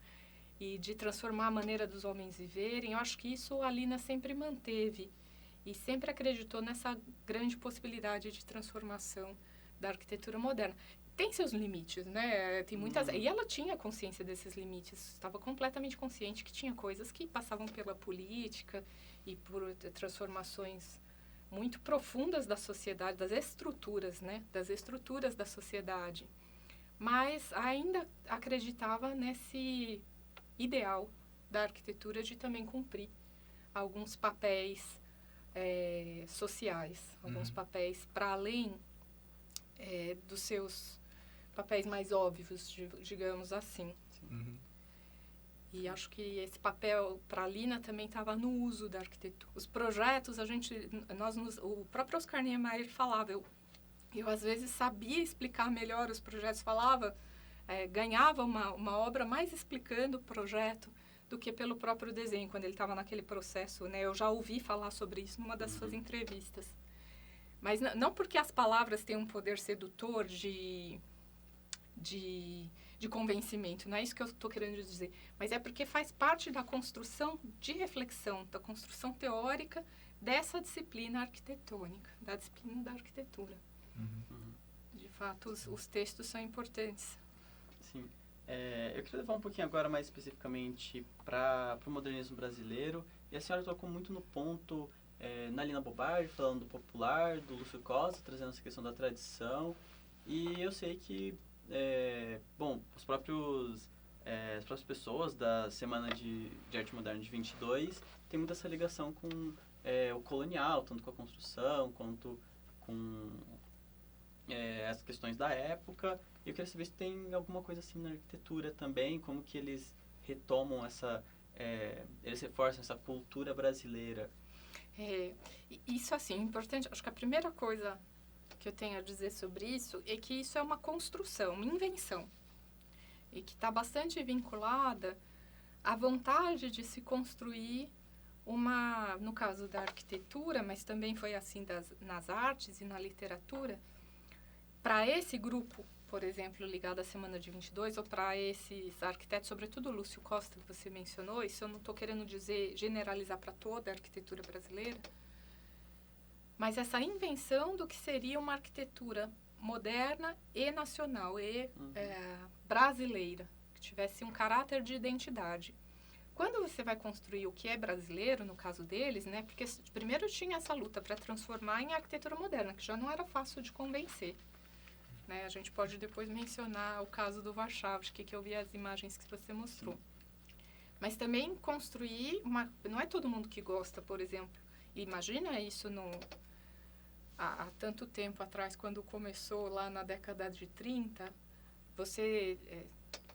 e de transformar a maneira dos homens viverem. Eu acho que isso a Lina sempre manteve, e sempre acreditou nessa grande possibilidade de transformação da arquitetura moderna. Tem seus limites, né? Tem muitas... E ela tinha consciência desses limites. Estava completamente consciente que tinha coisas que passavam pela política e por transformações muito profundas da sociedade, das estruturas, né? Das estruturas da sociedade. Mas ainda acreditava nesse ideal da arquitetura de também cumprir alguns papéis sociais, alguns papéis para além dos seus papéis mais óbvios, digamos assim. E acho que esse papel para a Lina também estava no uso da arquitetura. Os projetos, o próprio Oscar Niemeyer falava, eu às vezes sabia explicar melhor os projetos, ganhava uma obra mais explicando o projeto do que pelo próprio desenho, quando ele estava naquele processo, né? Eu já ouvi falar sobre isso numa das suas entrevistas. Mas não porque as palavras têm um poder sedutor de convencimento, não é isso que eu estou querendo dizer, mas é porque faz parte da construção de reflexão, da construção teórica dessa disciplina arquitetônica, da disciplina da arquitetura. De fato, os textos são importantes. Sim. Eu queria levar um pouquinho agora mais especificamente para o modernismo brasileiro, e a senhora tocou muito no ponto na Lina Bo Bardi, falando do popular, do Lúcio Costa, trazendo essa questão da tradição, e eu sei que as próprias pessoas da Semana de Arte Moderna de 22 têm muito essa ligação com o colonial, tanto com a construção quanto com as questões da época. E eu queria saber se tem alguma coisa assim na arquitetura também, como que eles retomam eles reforçam essa cultura brasileira. Isso, assim, é importante. Acho que a primeira coisa que eu tenho a dizer sobre isso é que isso é uma construção, uma invenção. E que está bastante vinculada à vontade de se construir uma, no caso da arquitetura, mas também foi assim nas artes e na literatura, para esse grupo, por exemplo, ligado à Semana de 22, ou para esses arquitetos, sobretudo o Lúcio Costa, que você mencionou, isso eu não estou querendo dizer, generalizar para toda a arquitetura brasileira, mas essa invenção do que seria uma arquitetura moderna e nacional, e brasileira, que tivesse um caráter de identidade. Quando você vai construir o que é brasileiro, no caso deles, né, porque primeiro tinha essa luta para transformar em arquitetura moderna, que já não era fácil de convencer. Né? A gente pode depois mencionar o caso do Warszawski, que eu vi as imagens que você mostrou. Mas também construir não é todo mundo que gosta, por exemplo. Imagina isso há tanto tempo atrás, quando começou lá na década de 30, você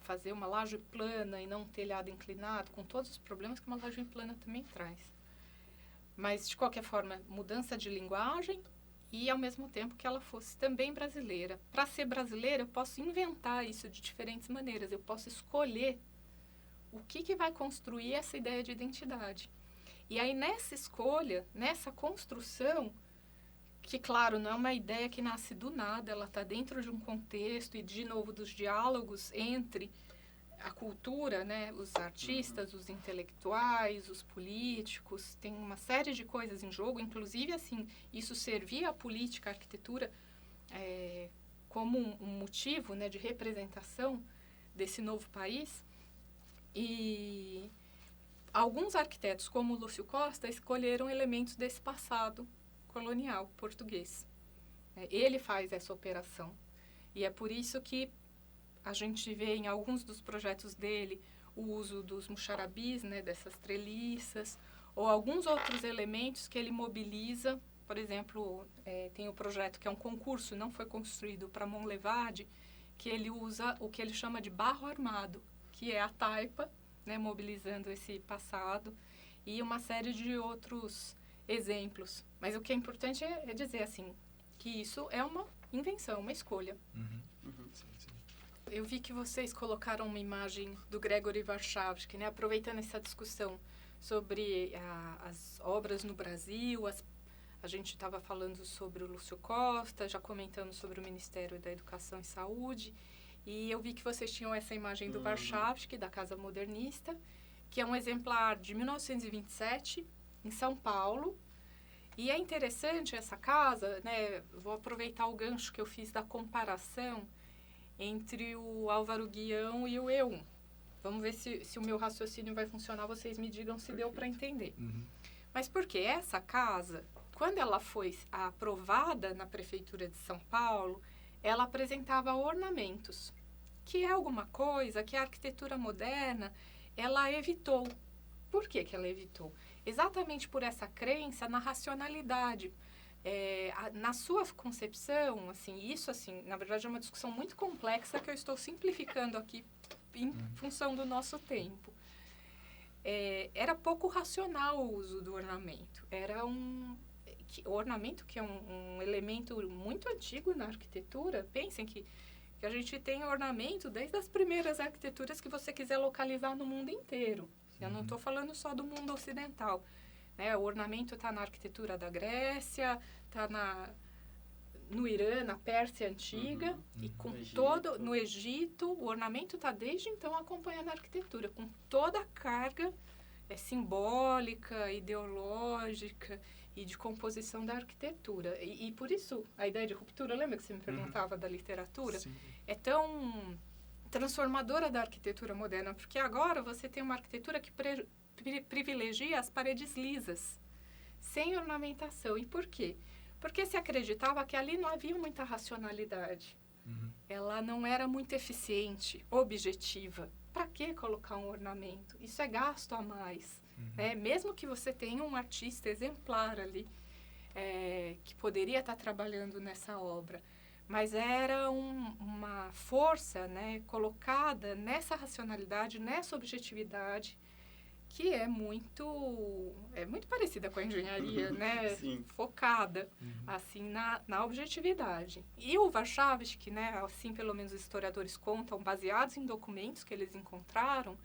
fazer uma laje plana e não um telhado inclinado, com todos os problemas que uma laje plana também traz. Mas, de qualquer forma, mudança de linguagem e, ao mesmo tempo, que ela fosse também brasileira. Para ser brasileira, eu posso inventar isso de diferentes maneiras. Eu posso escolher o que vai construir essa ideia de identidade. E aí, nessa escolha, nessa construção, que, claro, não é uma ideia que nasce do nada, ela está dentro de um contexto e, de novo, dos diálogos entre a cultura, né, os artistas, os intelectuais, os políticos, tem uma série de coisas em jogo, inclusive, assim, isso servia à política, à arquitetura, como um motivo, né, de representação desse novo país. E alguns arquitetos, como o Lúcio Costa, escolheram elementos desse passado colonial português. Ele faz essa operação. E é por isso que a gente vê em alguns dos projetos dele o uso dos muxarabis, né, dessas treliças, ou alguns outros elementos que ele mobiliza. Por exemplo, tem o projeto que é um concurso, não foi construído para Monlevade, que ele usa o que ele chama de barro armado, que é a taipa, né, mobilizando esse passado, e uma série de outros exemplos. Mas o que é importante é dizer assim, que isso é uma invenção, uma escolha. Sim. Eu vi que vocês colocaram uma imagem do Gregory Warszawski, né, aproveitando essa discussão sobre as obras no Brasil, a gente estava falando sobre o Lúcio Costa, já comentando sobre o Ministério da Educação e Saúde, e eu vi que vocês tinham essa imagem do Warszawski, da Casa Modernista, que é um exemplar de 1927, em São Paulo. E é interessante essa casa, né, vou aproveitar o gancho que eu fiz da comparação entre o Álvaro Guião e o E1. Vamos ver se o meu raciocínio vai funcionar, vocês me digam se deu para entender. Mas por quê? Essa casa, quando ela foi aprovada na Prefeitura de São Paulo, ela apresentava ornamentos, que é alguma coisa que a arquitetura moderna, ela evitou. Por que ela evitou? Exatamente por essa crença na racionalidade. Na sua concepção, assim, isso, assim, na verdade, é uma discussão muito complexa que eu estou simplificando aqui em função do nosso tempo. Era pouco racional o uso do ornamento. O ornamento, que é um elemento muito antigo na arquitetura, pensem que a gente tem ornamento desde as primeiras arquiteturas que você quiser localizar no mundo inteiro. Eu não estou falando só do mundo ocidental. Né? O ornamento está na arquitetura da Grécia, está no Irã, na Pérsia Antiga, e com no Egito, o ornamento está desde então acompanhando a arquitetura, com toda a carga simbólica, ideológica e de composição da arquitetura. E por isso, a ideia de ruptura, lembra que você me perguntava da literatura? Sim. É tão transformadora da arquitetura moderna, porque agora você tem uma arquitetura que privilegia as paredes lisas, sem ornamentação. E por quê? Porque se acreditava que ali não havia muita racionalidade. Ela não era muito eficiente, objetiva. Para que colocar um ornamento? Isso é gasto a mais. Mesmo que você tenha um artista exemplar ali, que poderia estar trabalhando nessa obra. Mas era uma força, né, colocada nessa racionalidade, nessa objetividade, que é muito parecida com a engenharia, né? Sim. Focada, assim, na objetividade. E o Warszawski, né, assim pelo menos os historiadores contam, baseados em documentos que eles encontraram,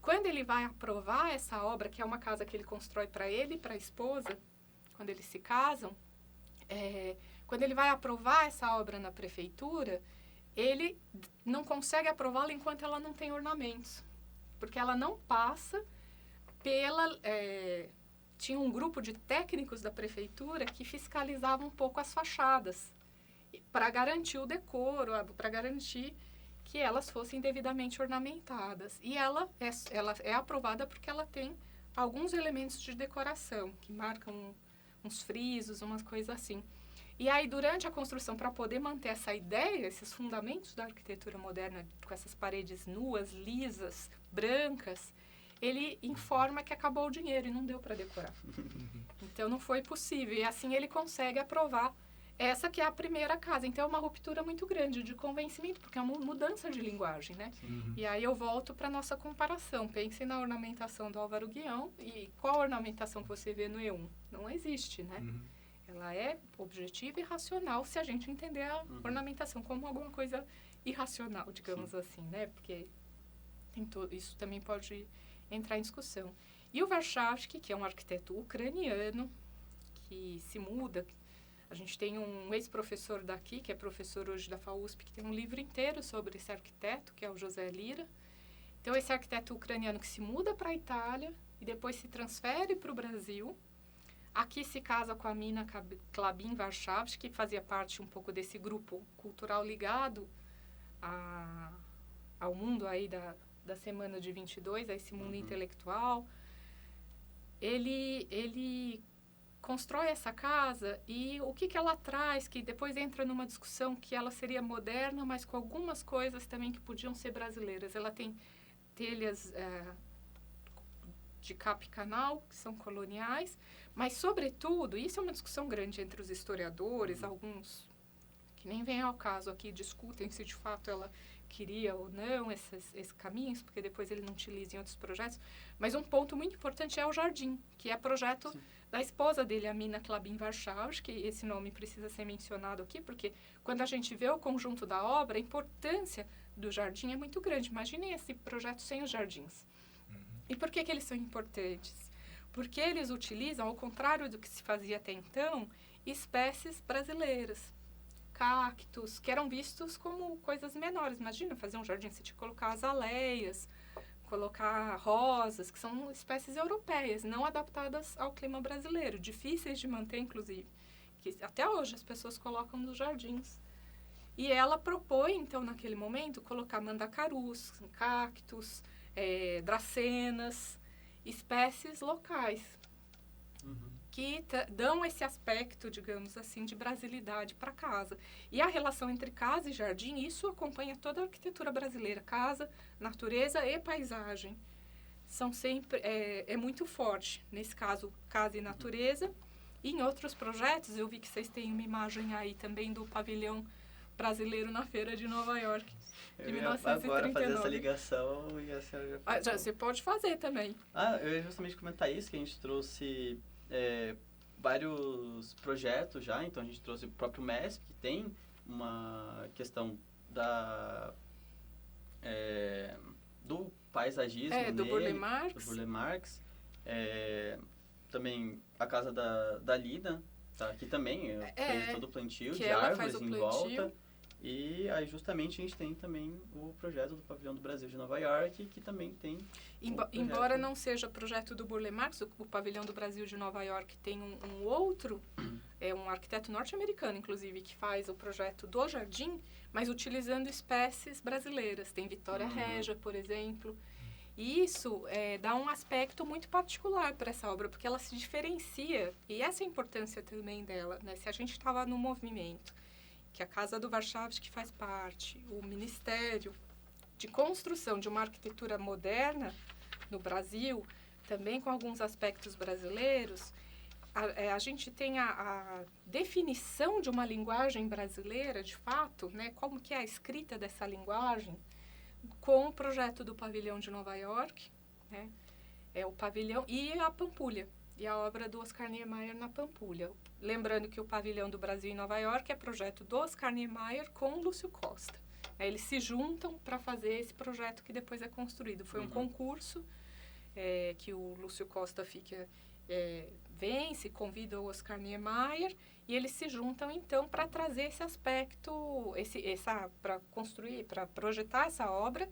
quando ele vai aprovar essa obra, que é uma casa que ele constrói para ele e para a esposa, quando eles se casam, quando ele vai aprovar essa obra na prefeitura, ele não consegue aprová-la enquanto ela não tem ornamentos, porque ela não passa tinha um grupo de técnicos da prefeitura que fiscalizavam um pouco as fachadas para garantir o decoro, para garantir que elas fossem devidamente ornamentadas. E ela é aprovada porque ela tem alguns elementos de decoração que marcam uns frisos, umas coisas assim. E aí, durante a construção, para poder manter essa ideia, esses fundamentos da arquitetura moderna, com essas paredes nuas, lisas, brancas, ele informa que acabou o dinheiro e não deu para decorar. Então, não foi possível. E assim ele consegue aprovar essa que é a primeira casa. Então, é uma ruptura muito grande de convencimento, porque é uma mudança de linguagem, né? E aí eu volto para a nossa comparação. Pense na ornamentação do Álvaro Guião e qual a ornamentação que você vê no E1? Não existe, né? Ela é objetiva e racional se a gente entender a ornamentação como alguma coisa irracional, digamos assim, né? Porque isso também pode entrar em discussão. E o Warszawski, que é um arquiteto ucraniano, que se muda. A gente tem um ex-professor daqui, que é professor hoje da FAUSP, que tem um livro inteiro sobre esse arquiteto, que é o José Lira. Então, esse arquiteto ucraniano que se muda para a Itália e depois se transfere para o Brasil. Aqui se casa com a Mina Klabin Warszawski, que fazia parte um pouco desse grupo cultural ligado ao mundo aí da Semana de 22, a esse mundo intelectual. Ele constrói essa casa e o que ela traz, que depois entra numa discussão que ela seria moderna, mas com algumas coisas também que podiam ser brasileiras. Ela tem telhas de capa e canal, que são coloniais, mas, sobretudo, isso é uma discussão grande entre os historiadores, alguns que nem vem ao caso aqui, discutem se de fato ela queria ou não esses caminhos, porque depois ele não utiliza em outros projetos. Mas um ponto muito importante é o jardim, que é projeto da esposa dele, a Mina Klabin Warszawski, que esse nome precisa ser mencionado aqui, porque quando a gente vê o conjunto da obra, a importância do jardim é muito grande. Imaginem esse projeto sem os jardins. E por que eles são importantes? Porque eles utilizam, ao contrário do que se fazia até então, espécies brasileiras. Cactos, que eram vistos como coisas menores. Imagina fazer um jardim, você tinha que colocar azaleias, colocar rosas, que são espécies europeias, não adaptadas ao clima brasileiro, difíceis de manter, inclusive, que até hoje as pessoas colocam nos jardins. E ela propõe, então, naquele momento, colocar mandacarus, cactos, dracenas, espécies locais, que dão esse aspecto, digamos assim, de brasilidade para casa. E a relação entre casa e jardim, isso acompanha toda a arquitetura brasileira. Casa, natureza e paisagem. São sempre, é muito forte. Nesse caso, casa e natureza. E em outros projetos, eu vi que vocês têm uma imagem aí também do pavilhão brasileiro na Feira de Nova York, de 1939. Agora fazer essa ligação e a senhora já você pode fazer também. Eu ia justamente comentar isso, que a gente trouxe vários projetos já. Então a gente trouxe o próprio MESP, que tem uma questão do paisagismo do Burle Marx. Do Burle Marx. Também a casa da Lida, tá? Que também fez todo o plantio de árvores em volta. E aí justamente a gente tem também o projeto do Pavilhão do Brasil de Nova York, que também tem... Embora não seja projeto do Burle Marx, o Pavilhão do Brasil de Nova York tem um outro, um arquiteto norte-americano, inclusive, que faz o projeto do jardim, mas utilizando espécies brasileiras. Tem Vitória Regia, por exemplo. E isso dá um aspecto muito particular para essa obra, porque ela se diferencia, e essa é a importância também dela, né? Se a gente estava no movimento, que a Casa do Warszawski faz parte, o Ministério de Construção de uma Arquitetura Moderna no Brasil, também com alguns aspectos brasileiros, a gente tem a definição de uma linguagem brasileira, de fato, né, como que é a escrita dessa linguagem, com o projeto do Pavilhão de Nova York, né, é o pavilhão e a Pampulha, e a obra do Oscar Niemeyer na Pampulha. Lembrando que o Pavilhão do Brasil em Nova York é projeto do Oscar Niemeyer com o Lúcio Costa. Eles se juntam para fazer esse projeto que depois é construído. Foi um concurso que o Lúcio Costa vence, convida o Oscar Niemeyer, e eles se juntam então para trazer esse aspecto, para construir, para projetar essa obra,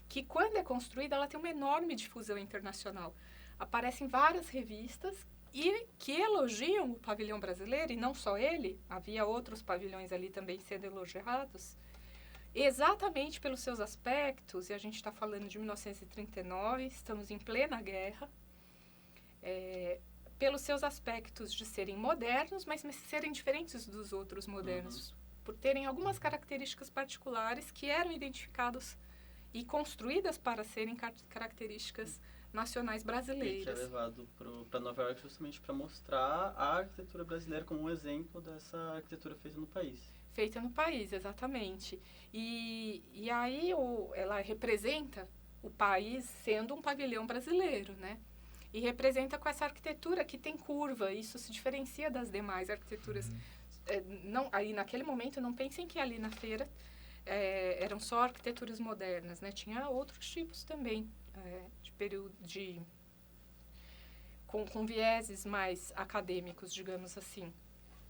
que quando é construída ela tem uma enorme difusão internacional. Aparecem várias revistas e que elogiam o pavilhão brasileiro, e não só ele, havia outros pavilhões ali também sendo elogiados, exatamente pelos seus aspectos, e a gente está falando de 1939, estamos em plena guerra, pelos seus aspectos de serem modernos, mas serem diferentes dos outros modernos, por terem algumas características particulares que eram identificadas e construídas para serem características nacionais brasileiras. E que é levado para Nova York justamente para mostrar a arquitetura brasileira como um exemplo dessa arquitetura feita no país. Feita no país, exatamente. E aí ela representa o país sendo um pavilhão brasileiro, né? E representa com essa arquitetura que tem curva, isso se diferencia das demais arquiteturas. Aí naquele momento, não pensem que ali na feira eram só arquiteturas modernas, né? Tinha outros tipos também, de período com vieses mais acadêmicos, digamos assim,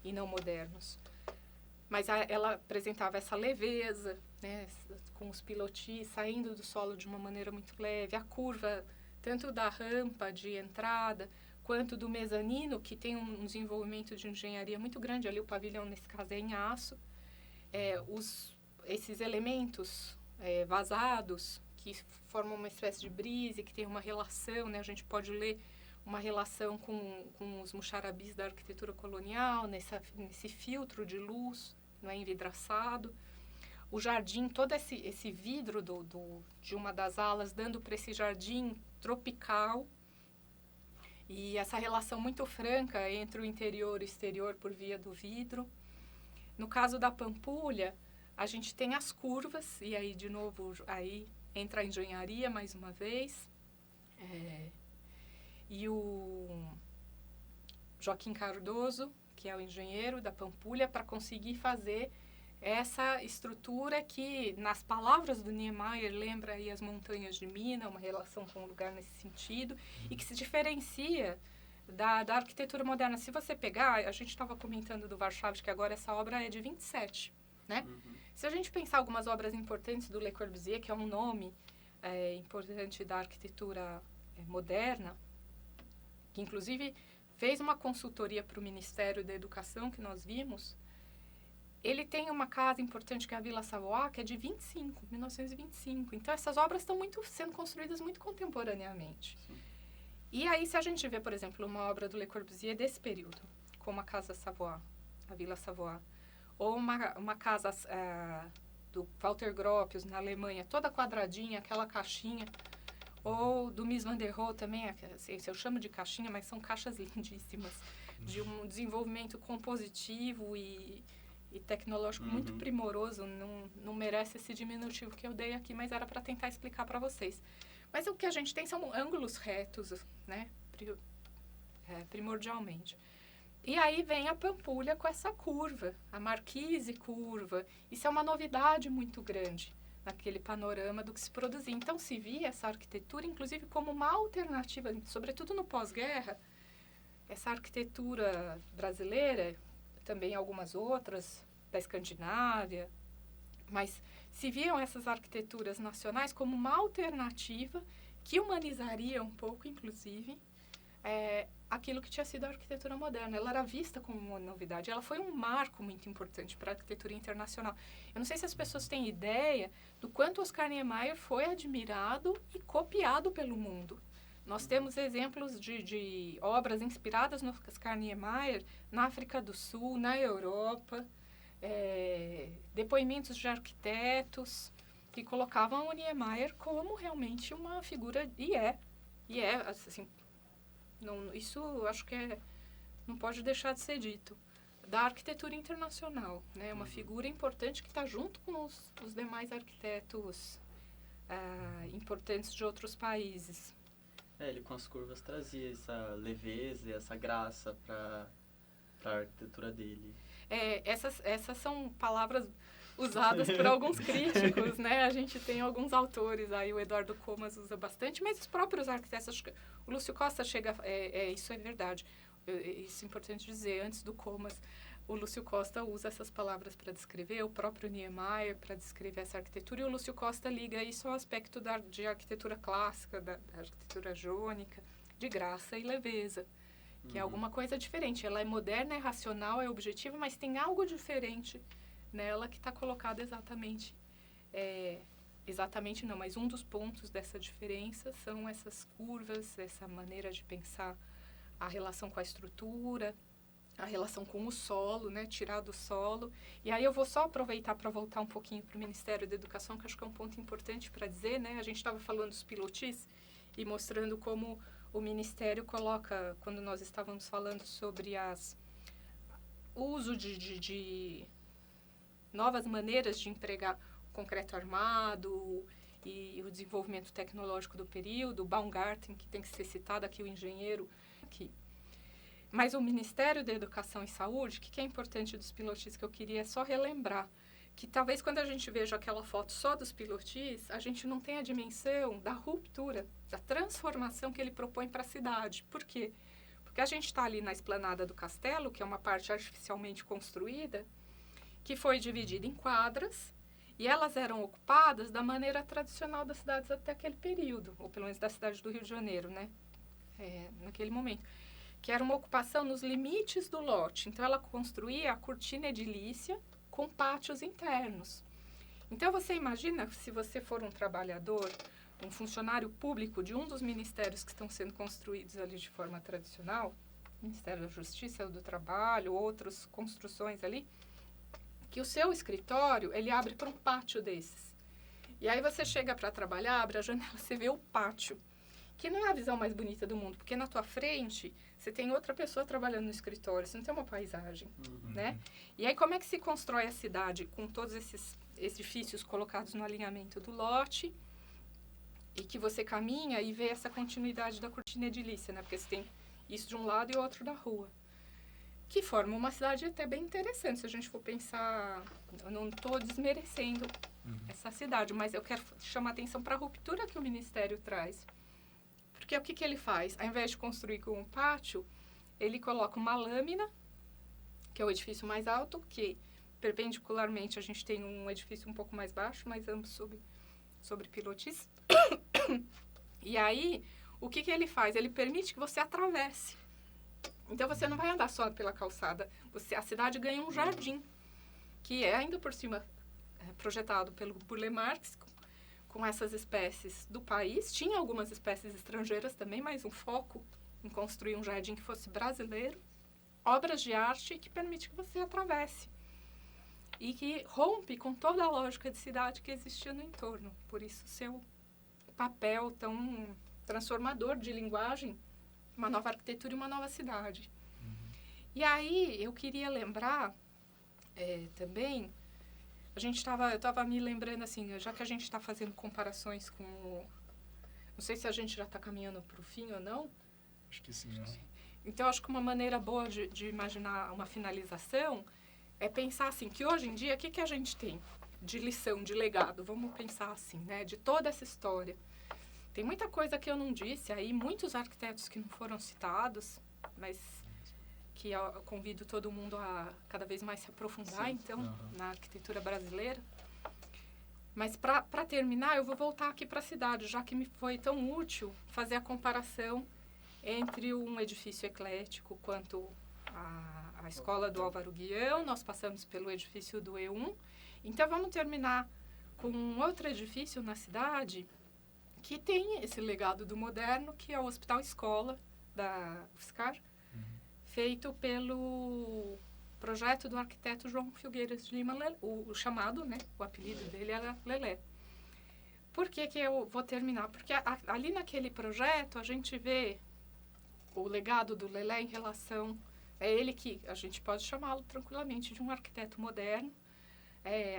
e não modernos. Mas ela apresentava essa leveza, né, com os pilotis saindo do solo de uma maneira muito leve, a curva tanto da rampa de entrada quanto do mezanino, que tem um desenvolvimento de engenharia muito grande. Ali o pavilhão, nesse caso, é em aço. Esses elementos vazados, que formam uma espécie de brise, que tem uma relação, né, a gente pode ler uma relação com os muxarabis da arquitetura colonial, nesse filtro de luz, não é, envidraçado. O jardim, todo esse vidro de uma das alas, dando para esse jardim tropical, e essa relação muito franca entre o interior e o exterior por via do vidro. No caso da Pampulha, a gente tem as curvas, e aí, de novo, aí entra a engenharia mais uma vez. E o Joaquim Cardoso, que é o engenheiro da Pampulha, para conseguir fazer essa estrutura que, nas palavras do Niemeyer, lembra aí as montanhas de Minas, uma relação com o lugar nesse sentido, e que se diferencia da arquitetura moderna. Se você pegar, a gente estava comentando do Warchavchik, que agora essa obra é de 27, né? Se a gente pensar algumas obras importantes do Le Corbusier, que é um nome importante da arquitetura moderna, que inclusive fez uma consultoria para o Ministério da Educação, que nós vimos, ele tem uma casa importante que é a Vila Savoie, que é de 1925. Então, essas obras estão sendo construídas muito contemporaneamente. Sim. E aí, se a gente vê, por exemplo, uma obra do Le Corbusier desse período, como a Casa Savoie, a Vila Savoie, ou uma casa do Walter Gropius, na Alemanha, toda quadradinha, aquela caixinha, ou do Mies van der Rohe também, assim, eu chamo de caixinha, mas são caixas lindíssimas, de um desenvolvimento compositivo e tecnológico muito primoroso. Não merece esse diminutivo que eu dei aqui, mas era para tentar explicar para vocês. Mas o que a gente tem são ângulos retos, né, primordialmente. E aí vem a Pampulha com essa curva, a marquise curva. Isso é uma novidade muito grande naquele panorama do que se produzia. Então, se via essa arquitetura, inclusive, como uma alternativa, sobretudo no pós-guerra, essa arquitetura brasileira, também algumas outras, da Escandinávia, mas se viam essas arquiteturas nacionais como uma alternativa que humanizaria um pouco, inclusive, aquilo que tinha sido a arquitetura moderna. Ela era vista como uma novidade, ela foi um marco muito importante para a arquitetura internacional. Eu não sei se as pessoas têm ideia do quanto Oscar Niemeyer foi admirado e copiado pelo mundo. Nós temos exemplos de obras inspiradas no Oscar Niemeyer na África do Sul, na Europa, depoimentos de arquitetos que colocavam o Niemeyer como realmente uma figura, e assim, isso eu acho que não pode deixar de ser dito, da arquitetura internacional, né? Uma figura importante que está junto com os demais arquitetos importantes de outros países. Ele com as curvas trazia essa leveza e essa graça para a arquitetura dele. Essas são palavras usadas por alguns críticos, né? A gente tem alguns autores, aí o Eduardo Comas usa bastante, mas os próprios arquitetos, acho que o Lúcio Costa chega, isso é verdade, isso é importante dizer, antes do Comas, o Lúcio Costa usa essas palavras para descrever, o próprio Niemeyer para descrever essa arquitetura, e o Lúcio Costa liga isso ao aspecto de arquitetura clássica, da arquitetura jônica, de graça e leveza, que é alguma coisa diferente. Ela é moderna, é racional, é objetiva, mas tem algo diferente nela que está colocado exatamente não, mas um dos pontos dessa diferença são essas curvas, essa maneira de pensar a relação com a estrutura, a relação com o solo, né, tirar do solo. E aí eu vou só aproveitar para voltar um pouquinho para o Ministério da Educação, que acho que é um ponto importante para dizer, né? A gente estava falando dos pilotis e mostrando como o Ministério coloca, quando nós estávamos falando sobre o uso de novas maneiras de empregar o concreto armado e o desenvolvimento tecnológico do período, o Baumgarten, que tem que ser citado aqui, o engenheiro aqui. Mas o Ministério da Educação e Saúde, o que é importante dos pilotis, que eu queria só relembrar, que talvez quando a gente veja aquela foto só dos pilotis, a gente não tenha a dimensão da ruptura, da transformação que ele propõe para a cidade. Por quê? Porque a gente está ali na esplanada do castelo, que é uma parte artificialmente construída, que foi dividida em quadras, e elas eram ocupadas da maneira tradicional das cidades até aquele período, ou pelo menos da cidade do Rio de Janeiro, né? Naquele momento. Que era uma ocupação nos limites do lote. Então, ela construía a cortina edilícia com pátios internos. Então, você imagina, se você for um trabalhador, um funcionário público de um dos ministérios que estão sendo construídos ali de forma tradicional, Ministério da Justiça, do Trabalho, outras construções ali, que o seu escritório, ele abre para um pátio desses. E aí você chega para trabalhar, abre a janela, você vê o pátio, que não é a visão mais bonita do mundo, porque na tua frente você tem outra pessoa trabalhando no escritório, você não tem uma paisagem, né? E aí como é que se constrói a cidade com todos esses edifícios colocados no alinhamento do lote e que você caminha e vê essa continuidade da cortina edilícia, né? Porque você tem isso de um lado e outro da rua, que forma uma cidade até bem interessante, se a gente for pensar. Eu não estou desmerecendo essa cidade, mas eu quero chamar atenção para a ruptura que o Ministério traz. Porque o que ele faz? Ao invés de construir com um pátio, ele coloca uma lâmina, que é o edifício mais alto, que perpendicularmente a gente tem um edifício um pouco mais baixo, mas ambos sobre pilotis. E aí, o que ele faz? Ele permite que você atravesse. Então, você não vai andar só pela calçada. A cidade ganha um jardim, que é ainda por cima projetado pelo Burle Marx, com essas espécies do país. Tinha algumas espécies estrangeiras também, mas um foco em construir um jardim que fosse brasileiro. Obras de arte que permite que você atravesse. E que rompe com toda a lógica de cidade que existia no entorno. Por isso, seu papel tão transformador de linguagem, uma nova arquitetura e uma nova cidade. E aí, eu queria lembrar também... eu estava me lembrando assim, já que a gente está fazendo comparações com... Não sei se a gente já está caminhando para o fim ou não. Acho que sim, né? Então, acho que uma maneira boa de imaginar uma finalização é pensar assim, que hoje em dia, o que a gente tem de lição, de legado? Vamos pensar assim, né? De toda essa história. Tem muita coisa que eu não disse aí, muitos arquitetos que não foram citados, mas que eu convido todo mundo a cada vez mais se aprofundar, então, na arquitetura brasileira. Mas, para terminar, eu vou voltar aqui para a cidade, já que me foi tão útil fazer a comparação entre um edifício eclético quanto a escola do Álvaro Guião. Nós passamos pelo edifício do E1. Então, vamos terminar com um outro edifício na cidade que tem esse legado do moderno, que é o Hospital Escola da UFSCar, feito pelo projeto do arquiteto João Filgueiras de Lima, o chamado, né, o apelido dele era Lelé. Por que eu vou terminar? Porque ali naquele projeto a gente vê o legado do Lelé em relação... É ele que a gente pode chamá-lo tranquilamente de um arquiteto moderno.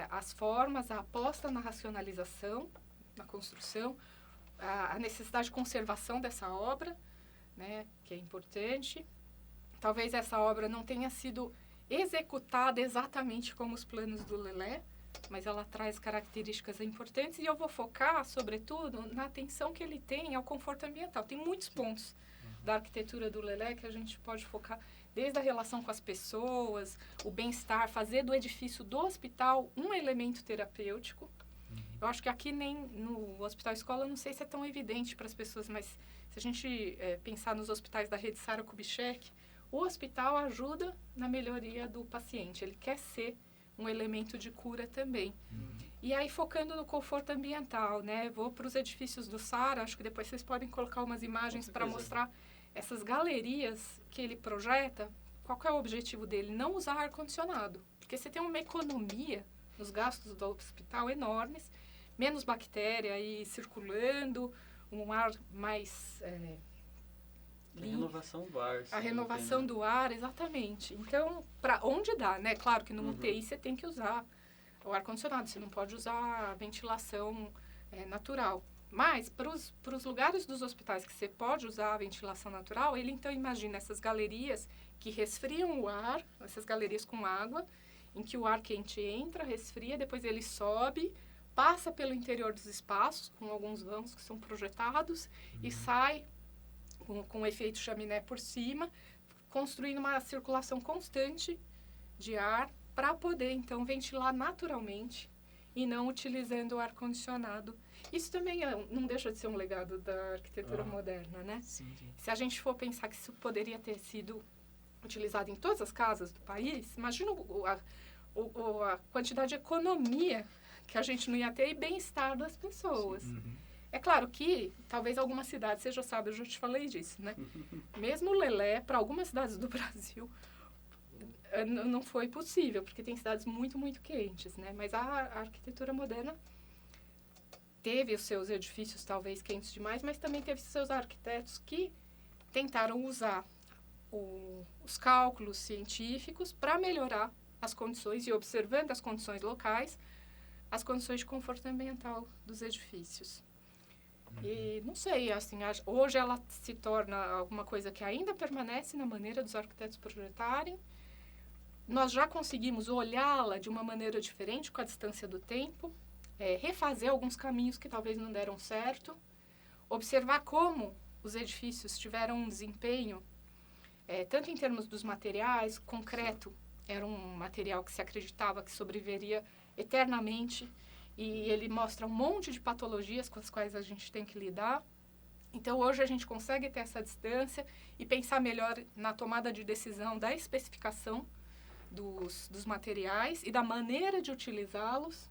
As formas, a aposta na racionalização, na construção, a necessidade de conservação dessa obra, né, que é importante. Talvez essa obra não tenha sido executada exatamente como os planos do Lelé, mas ela traz características importantes e eu vou focar, sobretudo, na atenção que ele tem ao conforto ambiental. Tem muitos pontos da arquitetura do Lelé que a gente pode focar, desde a relação com as pessoas, o bem-estar, fazer do edifício do hospital um elemento terapêutico. Eu acho que aqui nem no Hospital Escola, não sei se é tão evidente para as pessoas, mas se a gente pensar nos hospitais da rede Sara Kubitschek, o hospital ajuda na melhoria do paciente. Ele quer ser um elemento de cura também. E aí, focando no conforto ambiental, né? Vou para os edifícios do Sara, acho que depois vocês podem colocar umas imagens para mostrar essas galerias que ele projeta. Qual que é o objetivo dele? Não usar ar-condicionado. Porque você tem uma economia nos gastos do hospital enormes, menos bactéria aí circulando, um ar mais A renovação do ar. a renovação do ar, exatamente. Então, para onde dá, né? Claro que no UTI você tem que usar o ar-condicionado, você não pode usar a ventilação natural. Mas, para os lugares dos hospitais que você pode usar a ventilação natural, ele então imagina essas galerias que resfriam o ar, essas galerias com água, em que o ar quente entra, resfria, depois ele sobe, passa pelo interior dos espaços, com alguns vãos que são projetados, e sai com efeito chaminé por cima, construindo uma circulação constante de ar para poder, então, ventilar naturalmente e não utilizando o ar-condicionado. Isso também não deixa de ser um legado da arquitetura moderna, né? Sim. Se a gente for pensar que isso poderia ter sido utilizado em todas as casas do país, imagina a quantidade de economia que a gente não ia ter e bem-estar das pessoas. É claro que, talvez algumas cidades, você já sabe, eu já te falei disso, né? Mesmo o Lelé, para algumas cidades do Brasil, não foi possível, porque tem cidades muito, muito quentes, né? Mas a arquitetura moderna teve os seus edifícios, talvez, quentes demais, mas também teve seus arquitetos que tentaram usar os cálculos científicos para melhorar as condições e, observando as condições locais, as condições de conforto ambiental dos edifícios. E não sei, assim, hoje ela se torna alguma coisa que ainda permanece na maneira dos arquitetos projetarem. Nós já conseguimos olhá-la de uma maneira diferente com a distância do tempo, refazer alguns caminhos que talvez não deram certo, observar como os edifícios tiveram um desempenho, tanto em termos dos materiais, concreto era um material que se acreditava que sobreviveria eternamente, e ele mostra um monte de patologias com as quais a gente tem que lidar. Então, hoje a gente consegue ter essa distância e pensar melhor na tomada de decisão da especificação dos materiais e da maneira de utilizá-los.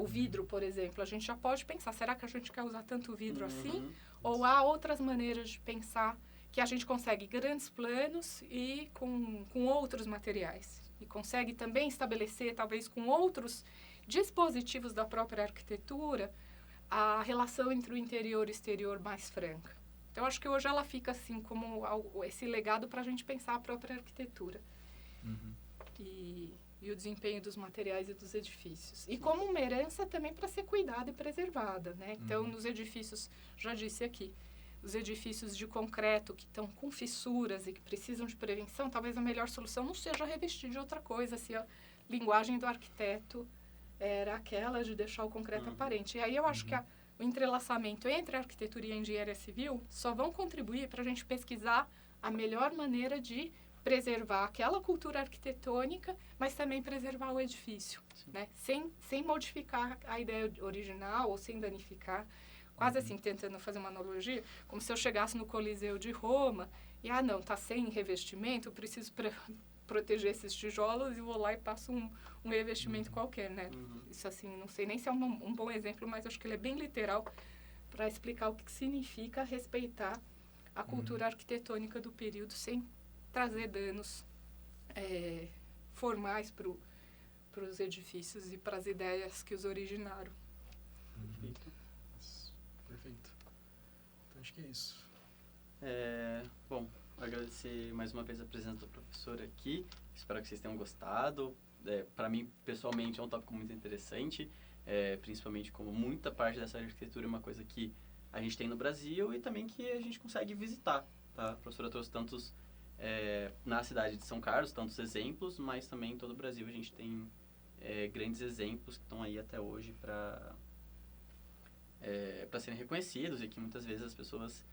O vidro, por exemplo, a gente já pode pensar, será que a gente quer usar tanto vidro assim? Ou há outras maneiras de pensar que a gente consegue grandes planos e com outros materiais. E consegue também estabelecer, talvez com outros dispositivos da própria arquitetura, a relação entre o interior e o exterior mais franca. Então, acho que hoje ela fica assim como esse legado para a gente pensar a própria arquitetura. E o desempenho dos materiais e dos edifícios. E como uma herança também para ser cuidada e preservada, né? Então, nos edifícios, já disse aqui, os edifícios de concreto que estão com fissuras e que precisam de prevenção, talvez a melhor solução não seja revestir de outra coisa, se a linguagem do arquiteto era aquela de deixar o concreto aparente. E aí eu acho que o entrelaçamento entre a arquitetura e a engenharia civil só vão contribuir para a gente pesquisar a melhor maneira de preservar aquela cultura arquitetônica, mas também preservar o edifício, né? Sem modificar a ideia original ou sem danificar. Quase assim, tentando fazer uma analogia, como se eu chegasse no Coliseu de Roma e, não, tá sem revestimento, eu preciso proteger esses tijolos e vou lá e passo um revestimento qualquer, né? Isso, assim, não sei nem se é um bom exemplo, mas acho que ele é bem literal para explicar o que significa respeitar a cultura arquitetônica do período sem trazer danos formais para os edifícios e para as ideias que os originaram. Perfeito. Então, acho que é isso. Bom, agradecer mais uma vez a presença da professora aqui. Espero que vocês tenham gostado. Para mim, pessoalmente, é um tópico muito interessante, principalmente como muita parte dessa arquitetura é uma coisa que a gente tem no Brasil e também que a gente consegue visitar, tá? A professora trouxe tantos, na cidade de São Carlos, tantos exemplos, mas também em todo o Brasil a gente tem grandes exemplos que estão aí até hoje para serem reconhecidos e que muitas vezes as pessoas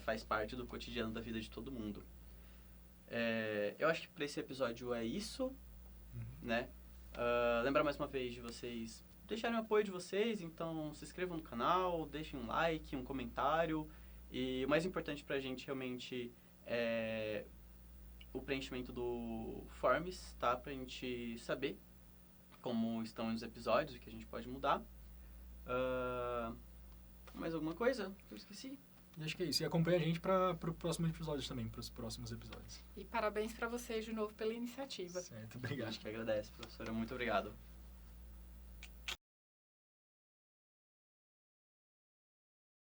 faz parte do cotidiano da vida de todo mundo. Eu acho que para esse episódio é isso, né? Lembrar mais uma vez de vocês deixarem o apoio de vocês, então se inscrevam no canal, deixem um like, um comentário, e o mais importante pra gente realmente é o preenchimento do Forms, tá? Pra gente saber como estão os episódios, o que a gente pode mudar. Mais alguma coisa que eu esqueci? E acho que é isso. E acompanha a gente para o próximo episódio também, para os próximos episódios. E parabéns para vocês de novo pela iniciativa. Certo, obrigado. A gente que agradece, professora. Muito obrigado.